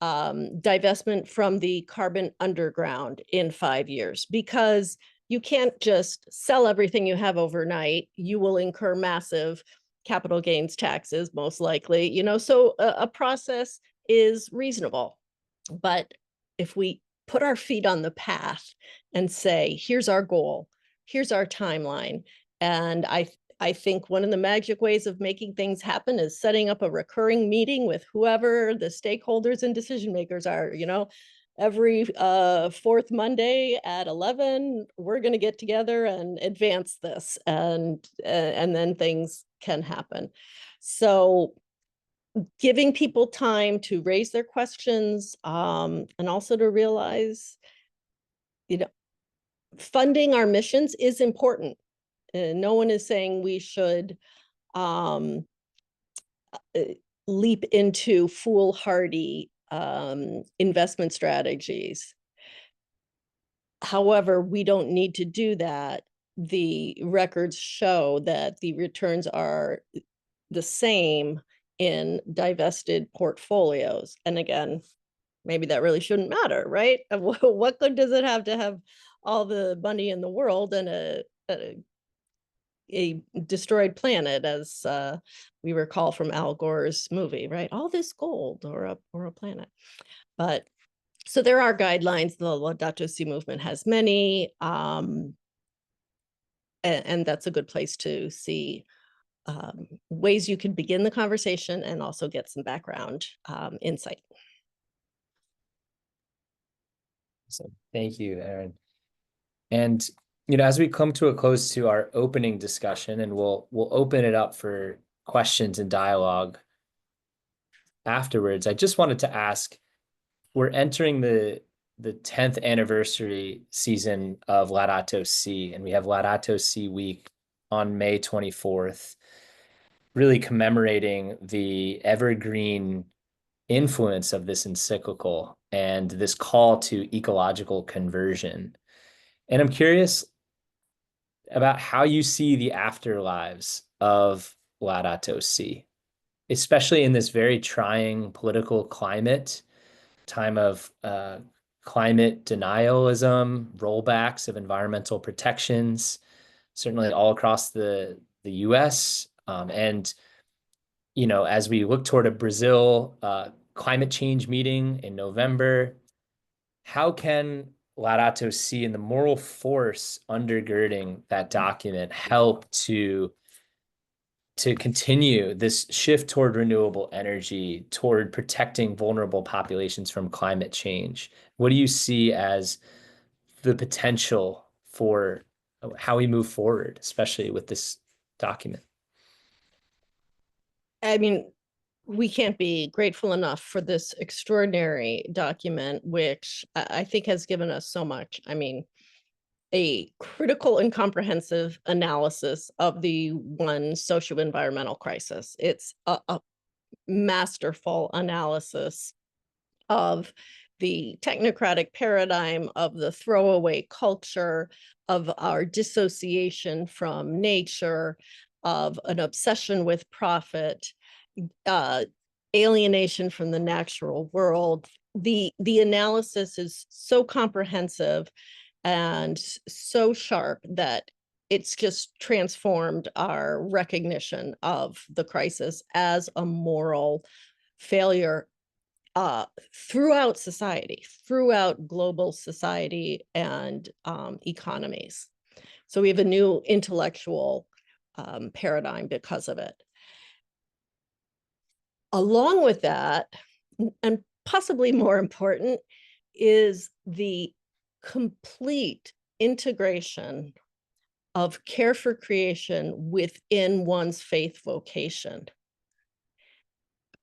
[SPEAKER 3] divestment from the carbon underground in 5 years, because you can't just sell everything you have overnight. You will incur massive capital gains taxes, most likely, so a process is reasonable. But if we put our feet on the path and say, here's our goal, here's our timeline, and I think one of the magic ways of making things happen is setting up a recurring meeting with whoever the stakeholders and decision makers are. Every fourth Monday at 11, we're going to get together and advance this, and then things can happen. So giving people time to raise their questions, and also to realize, funding our missions is important. No one is saying we should leap into foolhardy investment strategies. However, we don't need to do that. The records show that the returns are the same in divested portfolios. And again, maybe that really shouldn't matter, right? What good does it have to have all the money in the world and a a destroyed planet, as we recall from Al Gore's movie, right? All this gold or a planet. But so there are guidelines. The Laudato Si movement has many, and that's a good place to see ways you can begin the conversation and also get some background insight.
[SPEAKER 2] So thank you, Erin. And as we come to a close to our opening discussion, and we'll open it up for questions and dialogue afterwards, I just wanted to ask, we're entering the 10th anniversary season of Laudato Si, and we have Laudato Si week on May 24th, really commemorating the evergreen influence of this encyclical and this call to ecological conversion. And I'm curious about how you see the afterlives of Laudato Si, especially in this very trying political climate, time of climate denialism, rollbacks of environmental protections, certainly all across the US. And as we look toward a Brazil climate change meeting in November, how can Laudato Si and the moral force undergirding that document help to continue this shift toward renewable energy, toward protecting vulnerable populations from climate change? What do you see as the potential for how we move forward, especially with this document?
[SPEAKER 3] I mean, we can't be grateful enough for this extraordinary document, which I think has given us so much. I mean, a critical and comprehensive analysis of the one socio-environmental crisis. It's a masterful analysis of the technocratic paradigm, of the throwaway culture, of our dissociation from nature, of an obsession with profit, alienation from the natural world. The analysis is so comprehensive and so sharp that it's just transformed our recognition of the crisis as a moral failure throughout society, throughout global society and economies. So we have a new intellectual paradigm because of it. Along with that, and possibly more important, is the complete integration of care for creation within one's faith vocation.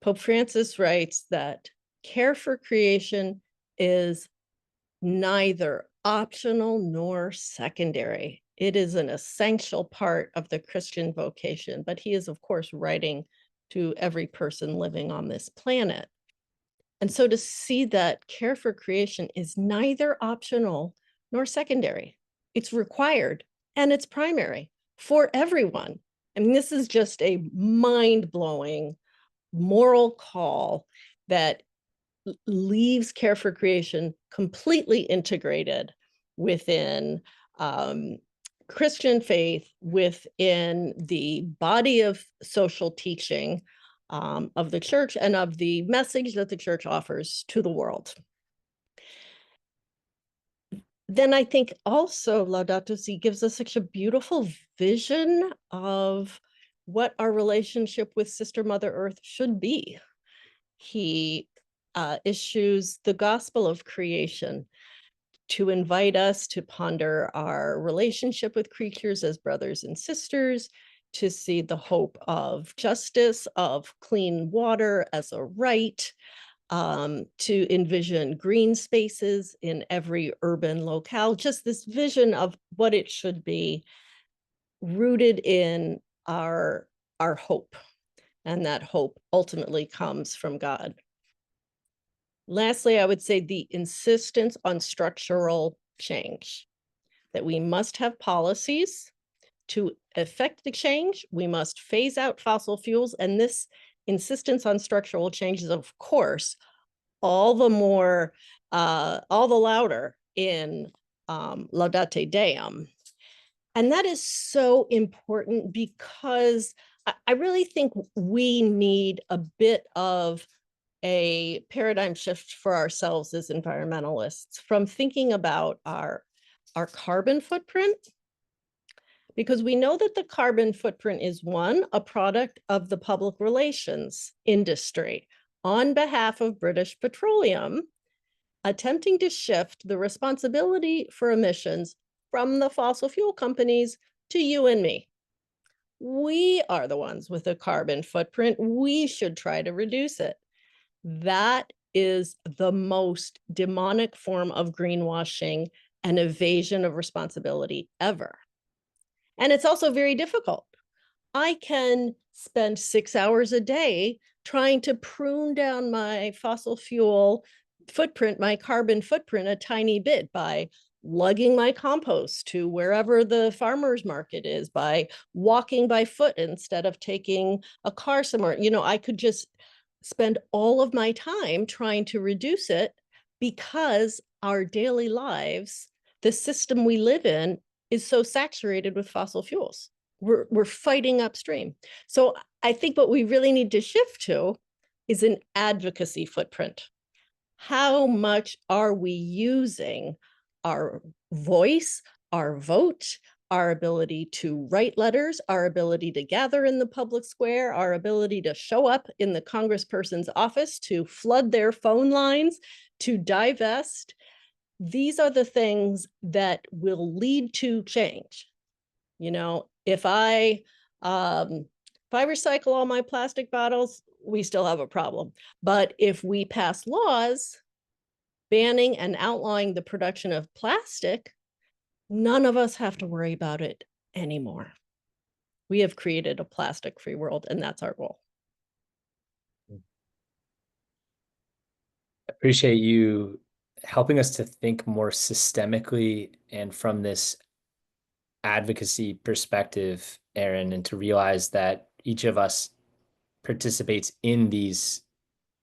[SPEAKER 3] Pope Francis writes that care for creation is neither optional nor secondary. It is an essential part of the Christian vocation, but he is, of course, writing to every person living on this planet. And so to see that care for creation is neither optional nor secondary, it's required and it's primary for everyone. I mean, this is just a mind-blowing moral call that leaves care for creation completely integrated within Christian faith, within the body of social teaching of the church and of the message that the church offers to the world. Then I think also Laudato Si gives us such a beautiful vision of what our relationship with Sister Mother Earth should be. He issues the gospel of creation to invite us to ponder our relationship with creatures as brothers and sisters, to see the hope of justice, of clean water as a right, to envision green spaces in every urban locale, just this vision of what it should be, rooted in our hope. And that hope ultimately comes from God. Lastly, I would say the insistence on structural change, that we must have policies to effect the change. We must phase out fossil fuels. And this insistence on structural change is, of course, all the louder in Laudate Deum. And that is so important because I really think we need a bit of a paradigm shift for ourselves as environmentalists from thinking about our carbon footprint, because we know that the carbon footprint is a product of the public relations industry on behalf of British Petroleum, attempting to shift the responsibility for emissions from the fossil fuel companies to you and me. We are the ones with a carbon footprint. We should try to reduce it. That is the most demonic form of greenwashing and evasion of responsibility ever. And it's also very difficult. I can spend 6 hours a day trying to prune down my fossil fuel footprint, my carbon footprint, a tiny bit by lugging my compost to wherever the farmer's market is, by walking by foot instead of taking a car somewhere. I could just spend all of my time trying to reduce it because our daily lives, the system we live in, is so saturated with fossil fuels. We're fighting upstream. So I think what we really need to shift to is an advocacy footprint. How much are we using our voice, our vote, our ability to write letters, our ability to gather in the public square, our ability to show up in the congressperson's office, to flood their phone lines, to divest? These are the things that will lead to change. If I recycle all my plastic bottles, we still have a problem. But if we pass laws banning and outlawing the production of plastic, none of us have to worry about it anymore. We have created a plastic-free world, and that's our goal.
[SPEAKER 2] Appreciate you helping us to think more systemically and from this advocacy perspective, Erin, and to realize that each of us participates in these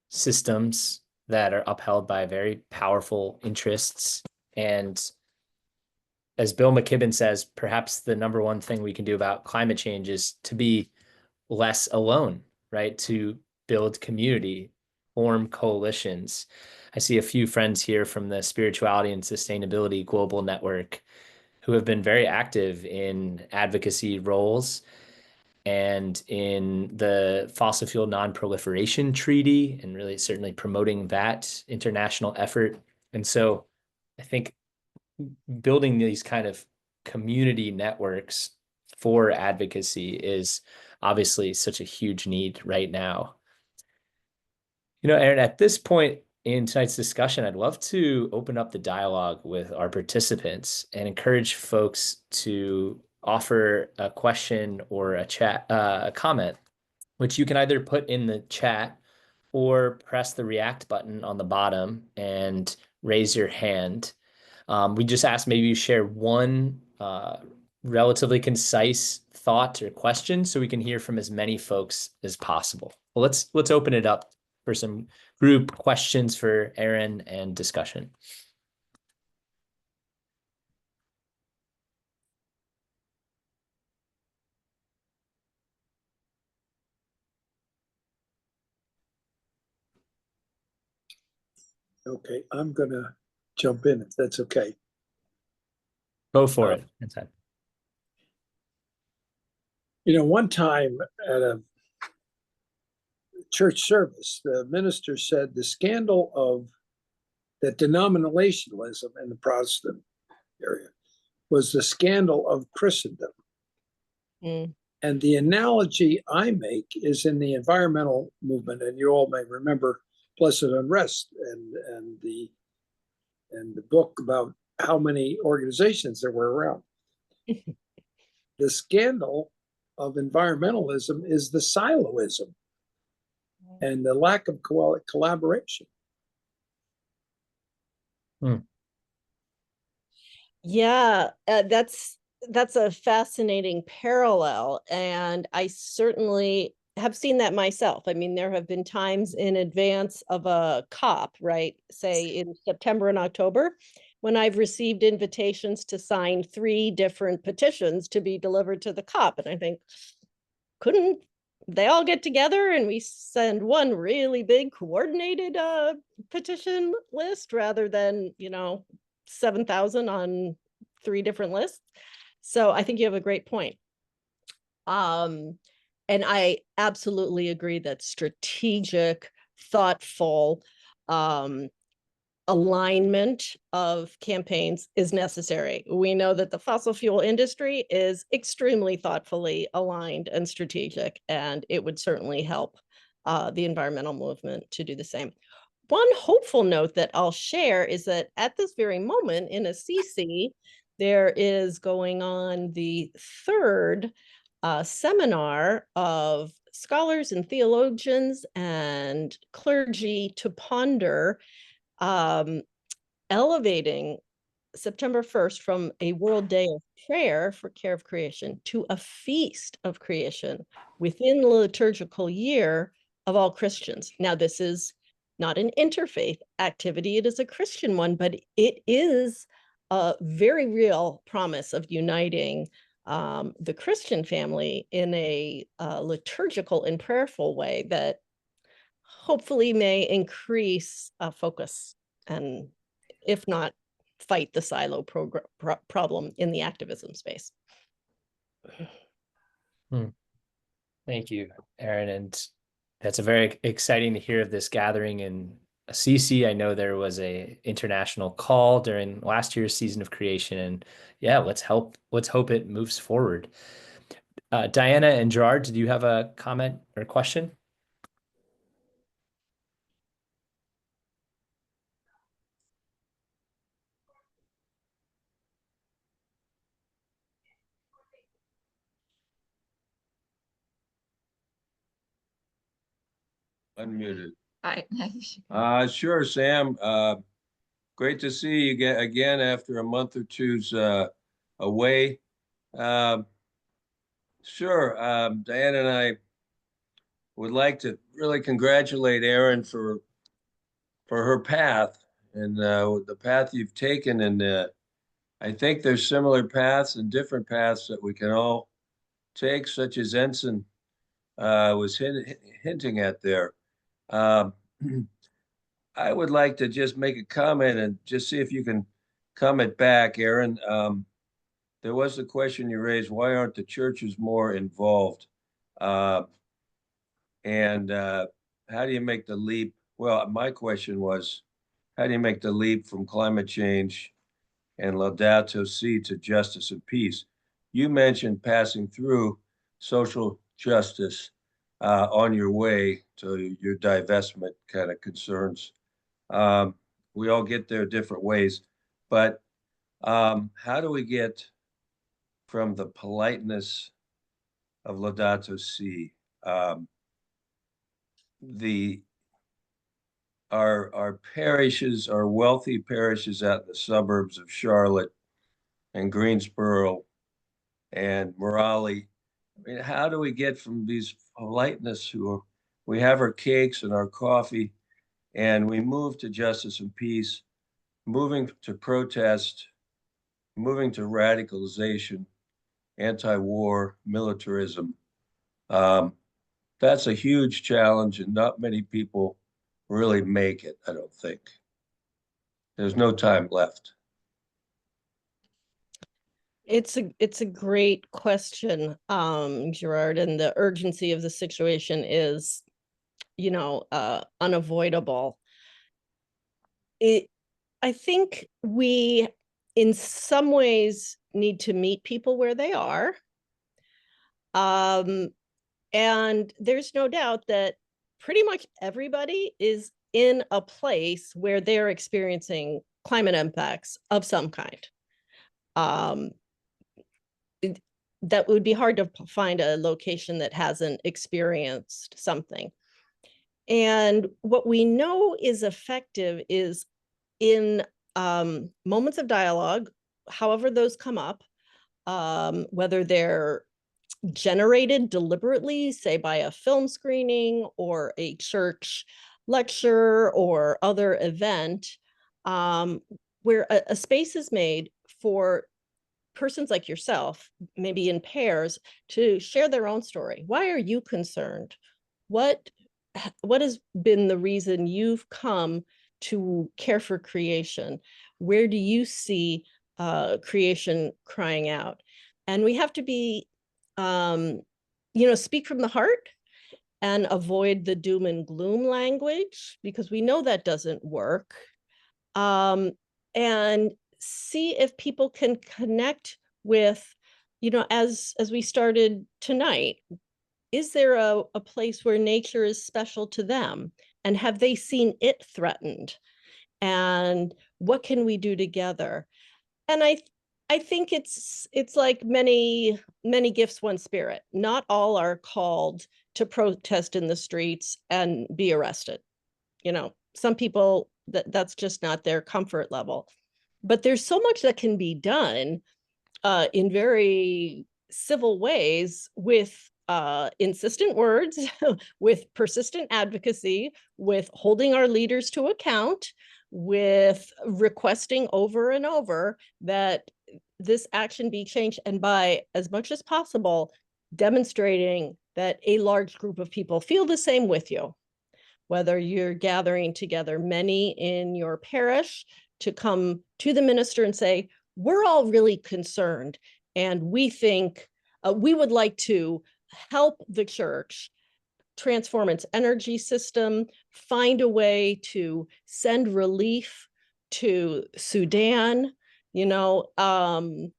[SPEAKER 2] systems that are upheld by very powerful interests. And as Bill McKibben says, perhaps the number one thing we can do about climate change is to be less alone, right? To build community, form coalitions. I see a few friends here from the Spirituality and Sustainability Global Network who have been very active in advocacy roles and in the Fossil Fuel Non-Proliferation Treaty, and really certainly promoting that international effort. And so I think building these kind of community networks for advocacy is obviously such a huge need right now. Erin, at this point in tonight's discussion, I'd love to open up the dialogue with our participants and encourage folks to offer a question or a comment, which you can either put in the chat or press the react button on the bottom and raise your hand. We just ask maybe you share one relatively concise thought or question so we can hear from as many folks as possible. Well, let's open it up for some group questions for Erin and discussion.
[SPEAKER 7] Okay, I'm going to jump in if that's okay.
[SPEAKER 2] Go for it. Inside.
[SPEAKER 7] One time at a church service, the minister said the scandal of that denominationalism in the Protestant area was the scandal of Christendom.
[SPEAKER 3] Mm.
[SPEAKER 7] And the analogy I make is in the environmental movement, and you all may remember Blessed Unrest and the book about how many organizations there were around. The scandal of environmentalism is the siloism and the lack of collaboration.
[SPEAKER 3] Yeah, that's a fascinating parallel, and I certainly have seen that myself. I mean, there have been times in advance of a COP, right, say in September and October, when I've received invitations to sign 3 different petitions to be delivered to the COP. And I think, couldn't they all get together and we send one really big coordinated petition list rather than, 7,000 on 3 different lists? So I think you have a great point. And I absolutely agree that strategic, thoughtful alignment of campaigns is necessary. We know that the fossil fuel industry is extremely thoughtfully aligned and strategic, and it would certainly help the environmental movement to do the same. One hopeful note that I'll share is that at this very moment in Assisi, there is going on the 3rd seminar of scholars and theologians and clergy to ponder elevating September 1st from a World Day of Prayer for Care of Creation to a feast of creation within the liturgical year of all Christians. Now, this is not an interfaith activity, it is a Christian one, but it is a very real promise of uniting the Christian family in a liturgical and prayerful way that hopefully may increase focus and, if not, fight the silo problem in the activism space.
[SPEAKER 2] Thank you, Erin. And that's a very exciting to hear of this gathering in Assisi. I know there was a international call during last year's season of creation, and yeah, let's hope it moves forward. Diana and Gerard, did you have a comment or question?
[SPEAKER 8] Unmuted.
[SPEAKER 6] Hi.
[SPEAKER 8] Sure, Sam. Great to see you again after a month or two's away. Sure. Diana and I would like to really congratulate Erin for her path and the path you've taken. And I think there's similar paths and different paths that we can all take, such as Ensign was hinting at there. I would like to just make a comment and just see if you can comment back, Erin. There was the question you raised, why aren't the churches more involved? And how do you make the leap? Well, my question was, how do you make the leap from climate change and Laudato Si to justice and peace? You mentioned passing through social justice on your way to your divestment kind of concerns. We all get there different ways, but how do we get from the politeness of Laudato Si, our parishes, our wealthy parishes out in the suburbs of Charlotte and Greensboro and Morale? I mean, how do we get from these politeness we have our cakes and our coffee and we move to justice and peace, moving to protest, moving to radicalization, anti-war, militarism? That's a huge challenge and not many people really make it, I don't think. There's no time left.
[SPEAKER 3] It's a great question, Gerard, and the urgency of the situation is, unavoidable. I think we, in some ways, need to meet people where they are. And there's no doubt that pretty much everybody is in a place where they're experiencing climate impacts of some kind. That would be hard to find a location that hasn't experienced something. And what we know is effective is in moments of dialogue, however those come up, whether they're generated deliberately, say by a film screening or a church lecture or other event, where a space is made for persons like yourself, maybe in pairs, to share their own story. Why are you concerned? What has been the reason you've come to care for creation? Where do you see creation crying out? And we have to be, speak from the heart and avoid the doom and gloom language, because we know that doesn't work. And see if people can connect with, as we started tonight, is there a place where nature is special to them? And have they seen it threatened? And what can we do together? And I think it's like many gifts, one spirit. Not all are called to protest in the streets and be arrested. Some people, that's just not their comfort level. But there's so much that can be done in very civil ways with insistent words, with persistent advocacy, with holding our leaders to account, with requesting over and over that this action be changed, and by as much as possible, demonstrating that a large group of people feel the same with you. Whether you're gathering together many in your parish to come to the minister and say, we're all really concerned, and we think we would like to help the church transform its energy system, find a way to send relief to Sudan, and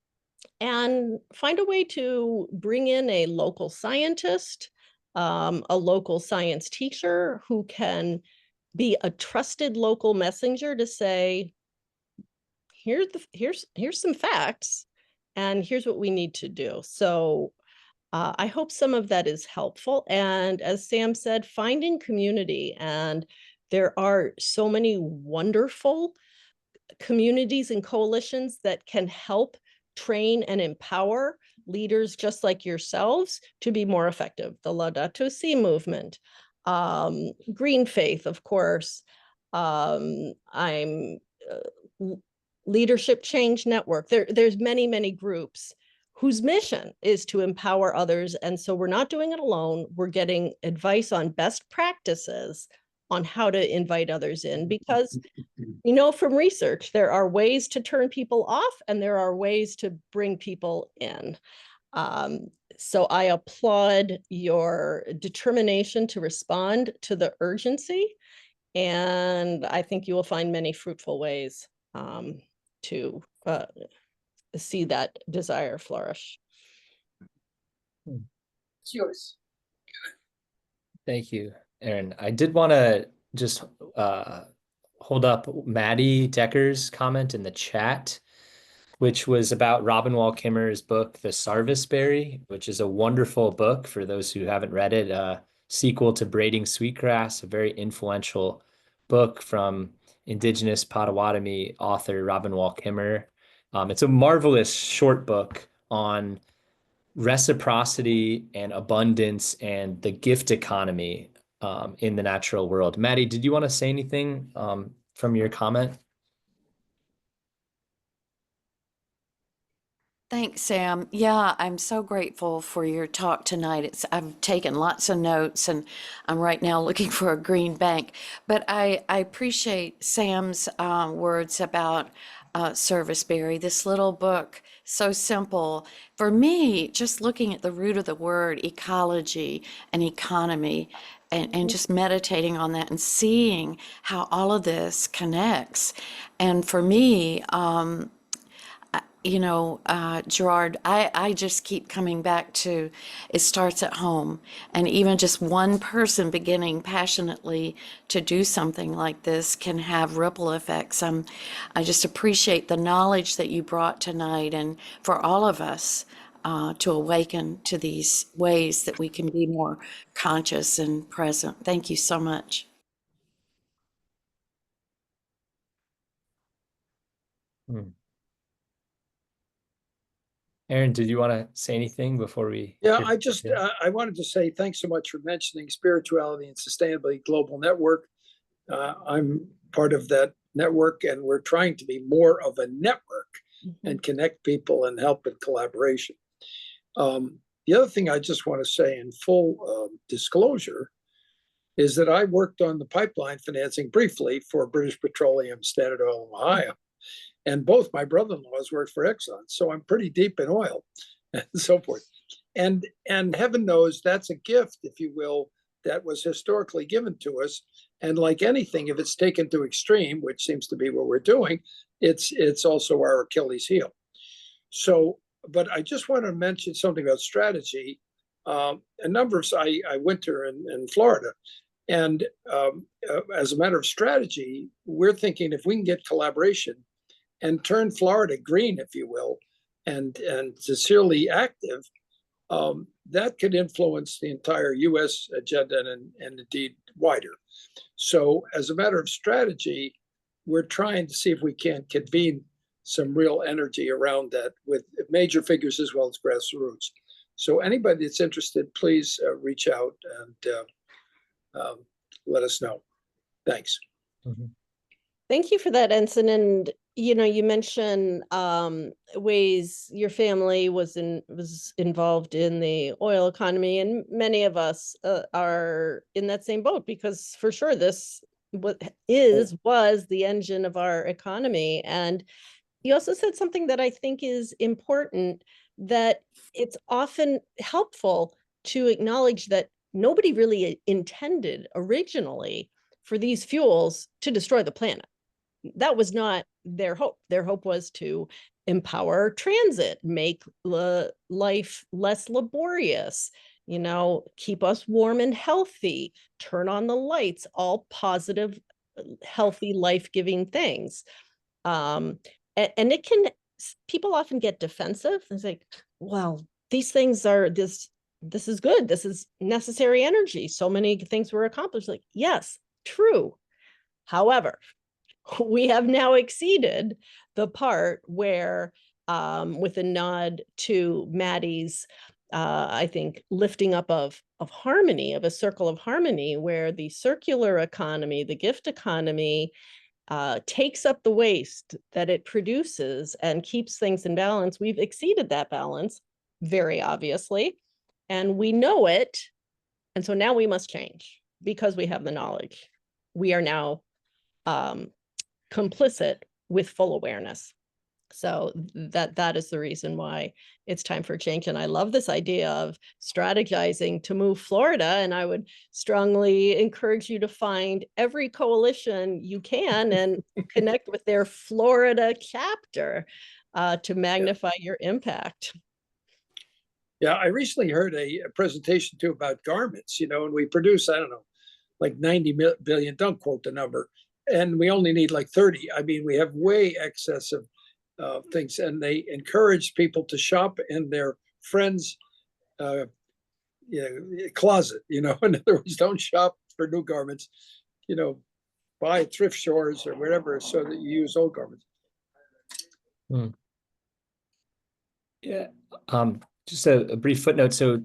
[SPEAKER 3] find a way to bring in a local scientist, a local science teacher who can be a trusted local messenger to say, here's some facts, and here's what we need to do. So I hope some of that is helpful. And as Sam said, finding community. And there are so many wonderful communities and coalitions that can help train and empower leaders just like yourselves to be more effective. The Laudato Si movement, GreenFaith, of course. Leadership Change Network. There's many groups whose mission is to empower others. And so we're not doing it alone. We're getting advice on best practices on how to invite others in, because from research, there are ways to turn people off and there are ways to bring people in. So I applaud your determination to respond to the urgency. And I think you will find many fruitful ways to see that desire flourish.
[SPEAKER 7] It's yours.
[SPEAKER 2] Thank you, Erin. I did want to just hold up Maddie Decker's comment in the chat, which was about Robin Wall Kimmerer's book, The Sarvisberry, which is a wonderful book for those who haven't read it, a sequel to Braiding Sweetgrass, a very influential book from Indigenous Potawatomi author Robin Wall Kimmerer. It's a marvelous short book on reciprocity and abundance and the gift economy in the natural world. Maddie, did you want to say anything from your comment?
[SPEAKER 9] Thanks, Sam. Yeah, I'm so grateful for your talk tonight. I've taken lots of notes and I'm right now looking for a green bank. But I appreciate Sam's words about Sarvisberry, this little book, so simple. For me, just looking at the root of the word, ecology and economy, and just meditating on that and seeing how all of this connects. And for me, Gerard, I just keep coming back to it starts at home. And even just one person beginning passionately to do something like this can have ripple effects. I just appreciate the knowledge that you brought tonight, and for all of us to awaken to these ways that we can be more conscious and present. Thank you so much.
[SPEAKER 2] Erin, did you want to say anything before we?
[SPEAKER 7] Yeah, I wanted to say thanks so much for mentioning Spirituality and Sustainability Global Network. I'm part of that network, and we're trying to be more of a network and connect people and help in collaboration. The other thing I just want to say in full disclosure is that I worked on the pipeline financing briefly for British Petroleum, Standard Oil of Ohio, and both my brother-in-laws worked for Exxon, so I'm pretty deep in oil and so forth. And heaven knows that's a gift, if you will, that was historically given to us. And like anything, if it's taken to extreme, which seems to be what we're doing, it's also our Achilles heel. So, but I just want to mention something about strategy. A number of I winter in Florida, and as a matter of strategy, we're thinking if we can get collaboration and turn Florida green, if you will, and sincerely active, that could influence the entire U.S. agenda and indeed wider. So as a matter of strategy, we're trying to see if we can convene some real energy around that with major figures as well as grassroots. So anybody that's interested, please reach out and let us know. Thanks.
[SPEAKER 3] Thank you for that, Ensign. And you mentioned ways your family was involved in the oil economy, and many of us are in that same boat, because for sure this was the engine of our economy. And you also said something that I think is important, that it's often helpful to acknowledge that nobody really intended originally for these fuels to destroy the planet. That was not their hope. Their hope was to empower transit, make life less laborious, keep us warm and healthy, turn on the lights, all positive, healthy, life-giving things. And people often get defensive. It's like, well, these things are this is good. This is necessary energy. So many things were accomplished. Like, yes, true. However, we have now exceeded the part where, with a nod to Maddie's, I think, lifting up of harmony, of a circle of harmony, where the circular economy, the gift economy, takes up the waste that it produces and keeps things in balance. We've exceeded that balance, very obviously, and we know it. And so now we must change, because we have the knowledge. We are now complicit with full awareness. So that is the reason why it's time for change. And I love this idea of strategizing to move Florida. And I would strongly encourage you to find every coalition you can and connect with their Florida chapter to magnify your impact.
[SPEAKER 7] Yeah, I recently heard a presentation too about garments, and we produce, I don't know, like 90 billion, don't quote the number, and we only need like 30. I mean, we have way excess of things, and they encourage people to shop in their friends' closet. In other words, don't shop for new garments. Buy at thrift stores or wherever, so that you use old garments.
[SPEAKER 2] Yeah. Just a brief footnote. So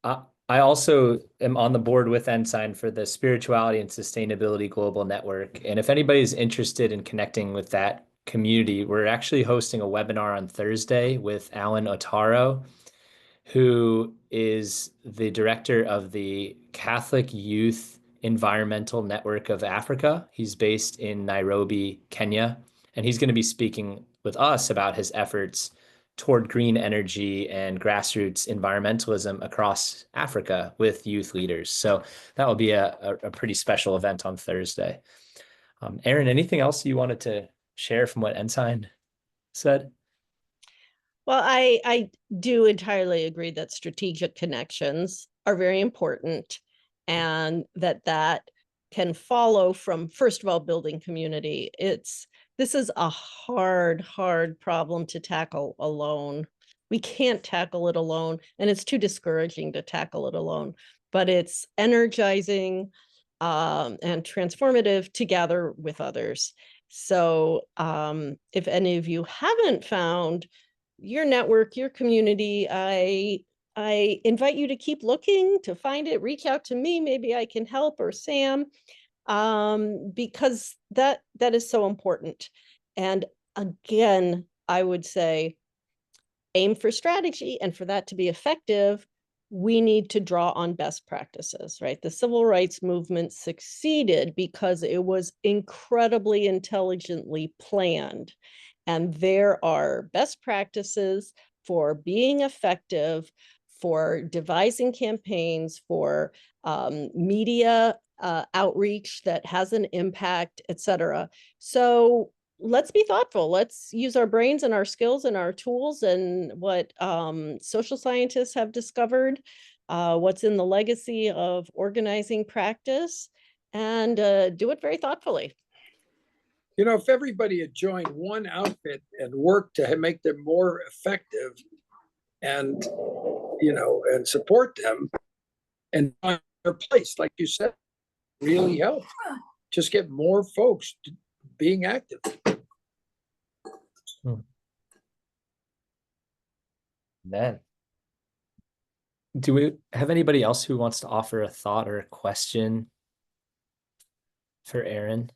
[SPEAKER 2] I also am on the board with Ensign for the Spirituality and Sustainability Global Network. And if anybody's interested in connecting with that community, we're actually hosting a webinar on Thursday with Alan Otaro, who is the director of the Catholic Youth Environmental Network of Africa. He's based in Nairobi, Kenya, and he's going to be speaking with us about his efforts toward green energy and grassroots environmentalism across Africa with youth leaders. So that will be a pretty special event on Thursday. Erin, anything else you wanted to share from what Ensign said?
[SPEAKER 3] Well, I do entirely agree that strategic connections are very important, and that can follow from, first of all, building community. This is a hard problem to tackle alone. We can't tackle it alone, and it's too discouraging to tackle it alone, but it's energizing and transformative to gather with others. So if any of you haven't found your network, your community, I invite you to keep looking to find it. Reach out to me, maybe I can help, or Sam. because that is so important. And again, I would say aim for strategy, and for that to be effective, we need to draw on best practices, right? The civil rights movement succeeded because it was incredibly intelligently planned. And there are best practices for being effective, for devising campaigns, for media outreach that has an impact, et cetera. So let's be thoughtful. Let's use our brains and our skills and our tools and what social scientists have discovered, what's in the legacy of organizing practice, and do it very thoughtfully.
[SPEAKER 7] You know, if everybody had joined one outfit and worked to make them more effective and, you know, and support them and find their place, like you said, really help. Just get more folks being active.
[SPEAKER 2] Then, do we have anybody else who wants to offer a thought or a question for Erin?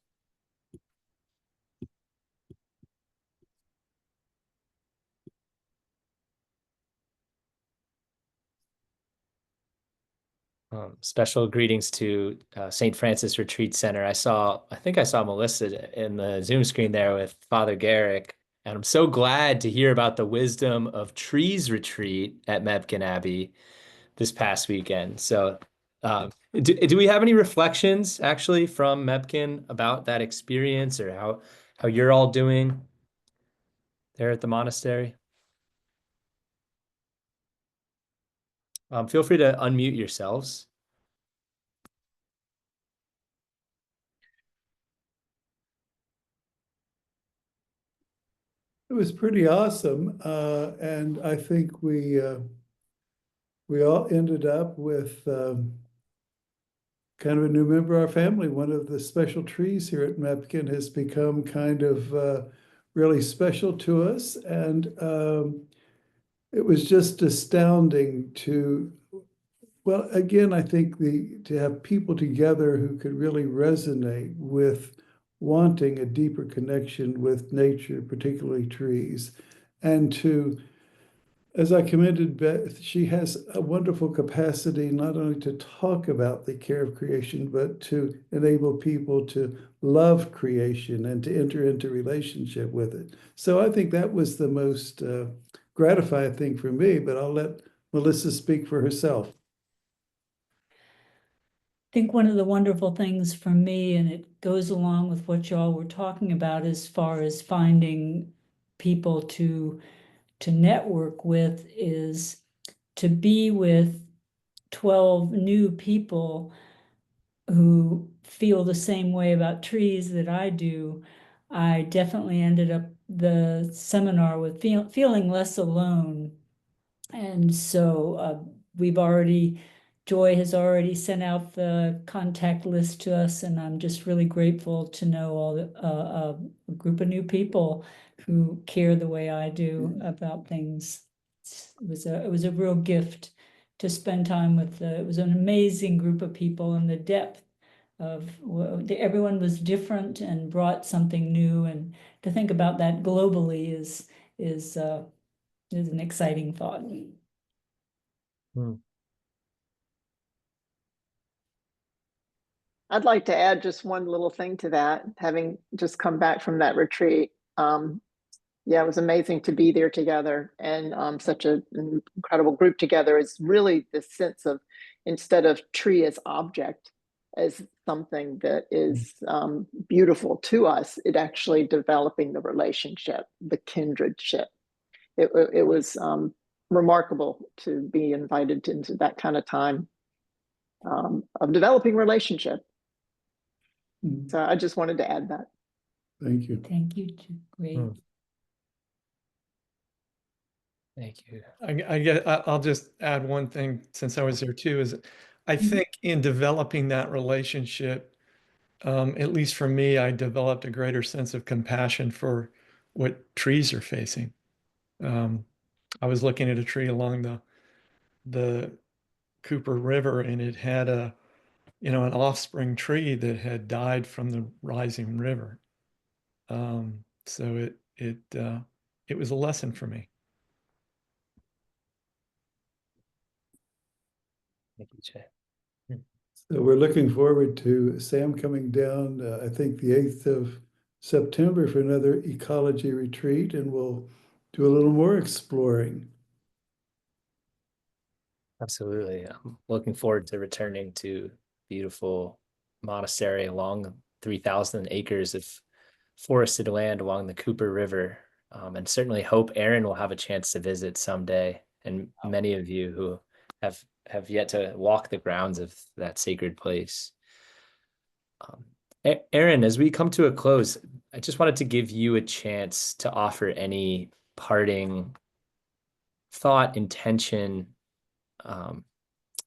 [SPEAKER 2] Special greetings to St. Francis Retreat Center. I think I saw Melissa in the Zoom screen there with Father Garrick, and I'm so glad to hear about the Wisdom of Trees retreat at Mebkin Abbey this past weekend. So do we have any reflections actually from Mebkin about that experience, or how you're all doing there at the monastery? Feel free to unmute yourselves.
[SPEAKER 1] It was pretty awesome, and I think we all ended up with kind of a new member of our family. One of the special trees here at Mebkin has become kind of really special to us, and it was just astounding to, well, again, I think to have people together who could really resonate with wanting a deeper connection with nature, particularly trees, and to, as I commended Beth, she has a wonderful capacity not only to talk about the care of creation, but to enable people to love creation and to enter into relationship with it. So I think that was the most gratifying thing for me, but I'll let Melissa speak for herself.
[SPEAKER 10] I think one of the wonderful things for me, and it goes along with what y'all were talking about as far as finding people to network with, is to be with 12 new people who feel the same way about trees that I do. I definitely ended up the seminar with feeling less alone. And so Joy has already sent out the contact list to us, and I'm just really grateful to know a group of new people who care the way I do about things. It was a real gift to spend time with. It was an amazing group of people, and the depth of everyone was different and brought something new. And to think about that globally is an exciting thought.
[SPEAKER 11] I'd like to add just one little thing to that, having just come back from that retreat. Yeah, it was amazing to be there together, and such an incredible group together. Is really the sense of, instead of tree as object, as something that is beautiful to us, it actually developing the relationship, the kindredship. It was remarkable to be invited into that kind of time of developing relationship. So I just wanted to add that.
[SPEAKER 1] Thank you.
[SPEAKER 10] Thank you. Great.
[SPEAKER 2] Thank you.
[SPEAKER 12] I guess I'll just add one thing, since I was there too, is I think in developing that relationship, at least for me, I developed a greater sense of compassion for what trees are facing. I was looking at a tree along the Cooper River, and it had a an offspring tree that had died from the rising river. So it was a lesson for me.
[SPEAKER 2] Thank you, Jay.
[SPEAKER 1] So we're looking forward to Sam coming down, I think the 8th of September for another ecology retreat, and we'll do a little more exploring.
[SPEAKER 2] Absolutely. I'm looking forward to returning to beautiful monastery along 3,000 acres of forested land along the Cooper River. And certainly hope Erin will have a chance to visit someday, and many of you who have yet to walk the grounds of that sacred place. Erin, as we come to a close, I just wanted to give you a chance to offer any parting thought, intention,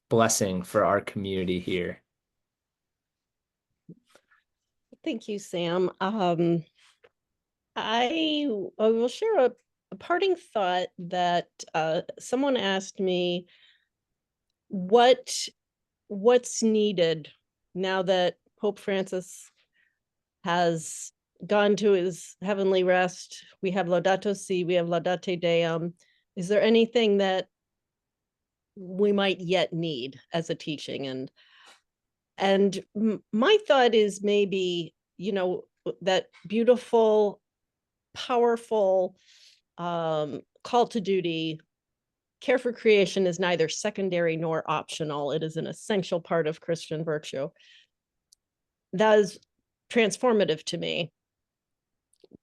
[SPEAKER 2] blessing for our community here.
[SPEAKER 3] Thank you, Sam. I will share a parting thought that someone asked me, what's needed now that Pope Francis has gone to his heavenly rest. We have Laudato Si, we have Laudate Deum. Is there anything that we might yet need as a teaching? And my thought is maybe, that beautiful, powerful call to duty. Care for creation is neither secondary nor optional. It is an essential part of Christian virtue. That is transformative to me.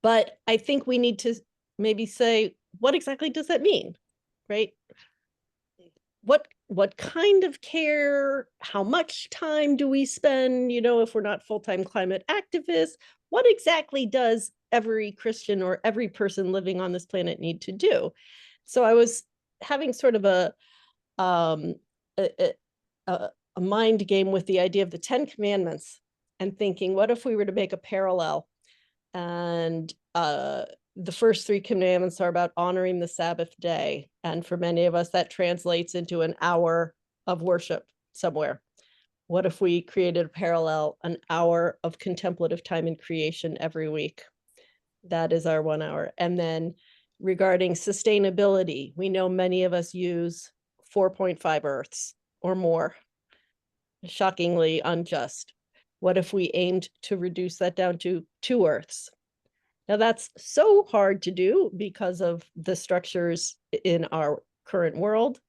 [SPEAKER 3] But I think we need to maybe say, what exactly does that mean, right? What kind of care, how much time do we spend, if we're not full-time climate activists? What exactly does every Christian or every person living on this planet need to do? So I was having sort of a mind game with the idea of the 10 Commandments and thinking, what if we were to make a parallel? And the first 3 commandments are about honoring the Sabbath day. And for many of us, that translates into an hour of worship somewhere. What if we created a parallel, an hour of contemplative time in creation every week? That is our 1 hour. And then regarding sustainability, we know many of us use 4.5 Earths or more. Shockingly unjust. What if we aimed to reduce that down to 2 Earths? Now that's so hard to do because of the structures in our current world.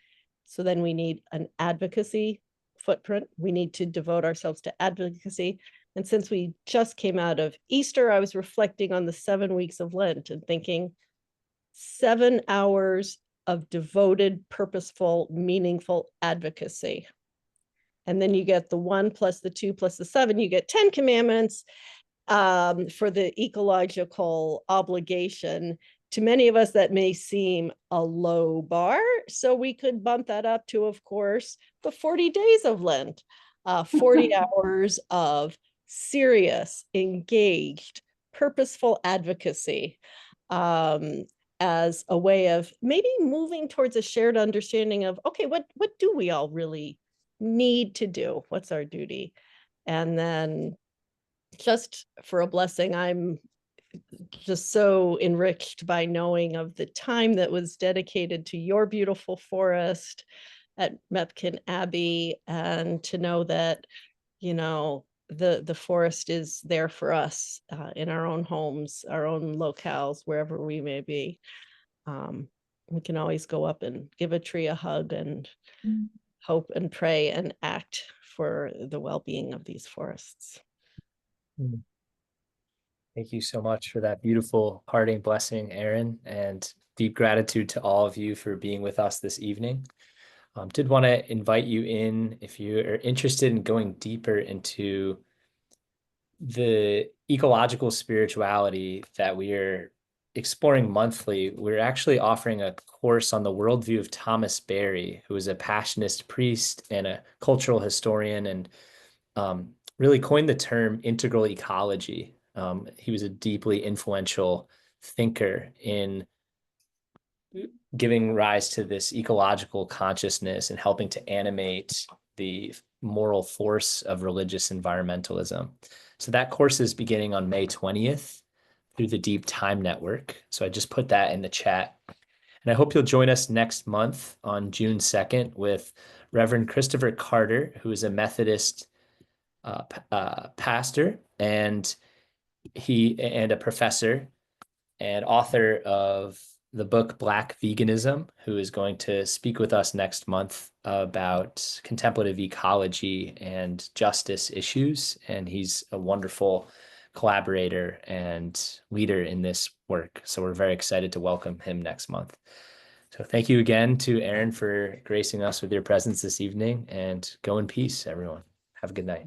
[SPEAKER 3] So then we need an advocacy footprint. We need to devote ourselves to advocacy. And since we just came out of Easter, I was reflecting on the 7 weeks of Lent and thinking 7 hours of devoted, purposeful, meaningful advocacy. And then you get the 1 plus the 2 plus the 7, you get 10 commandments for the ecological obligation. To many of us, that may seem a low bar. So we could bump that up to, of course, the 40 days of Lent, 40 hours of serious, engaged, purposeful advocacy as a way of maybe moving towards a shared understanding of, okay, what do we all really need to do? What's our duty? And then just for a blessing, I'm just so enriched by knowing of the time that was dedicated to your beautiful forest at Mepkin Abbey, and to know that, the forest is there for us in our own homes, our own locales, wherever we may be. We can always go up and give a tree a hug and hope and pray and act for the well-being of these forests.
[SPEAKER 2] Thank you so much for that beautiful parting blessing, Erin, and deep gratitude to all of you for being with us this evening. Did want to invite you in, if you are interested in going deeper into the ecological spirituality that we are exploring monthly. We're actually offering a course on the worldview of Thomas Berry, who is a Passionist priest and a cultural historian, and really coined the term integral ecology. He was a deeply influential thinker in giving rise to this ecological consciousness and helping to animate the moral force of religious environmentalism. So that course is beginning on May 20th through the Deep Time Network. So I just put that in the chat. And I hope you'll join us next month on June 2nd with Reverend Christopher Carter, who is a Methodist pastor and a professor and author of the book Black Veganism, who is going to speak with us next month about contemplative ecology and justice issues. And he's a wonderful collaborator and leader in this work. So we're very excited to welcome him next month. So thank you again to Erin for gracing us with your presence this evening, and go in peace, everyone. Have a good night.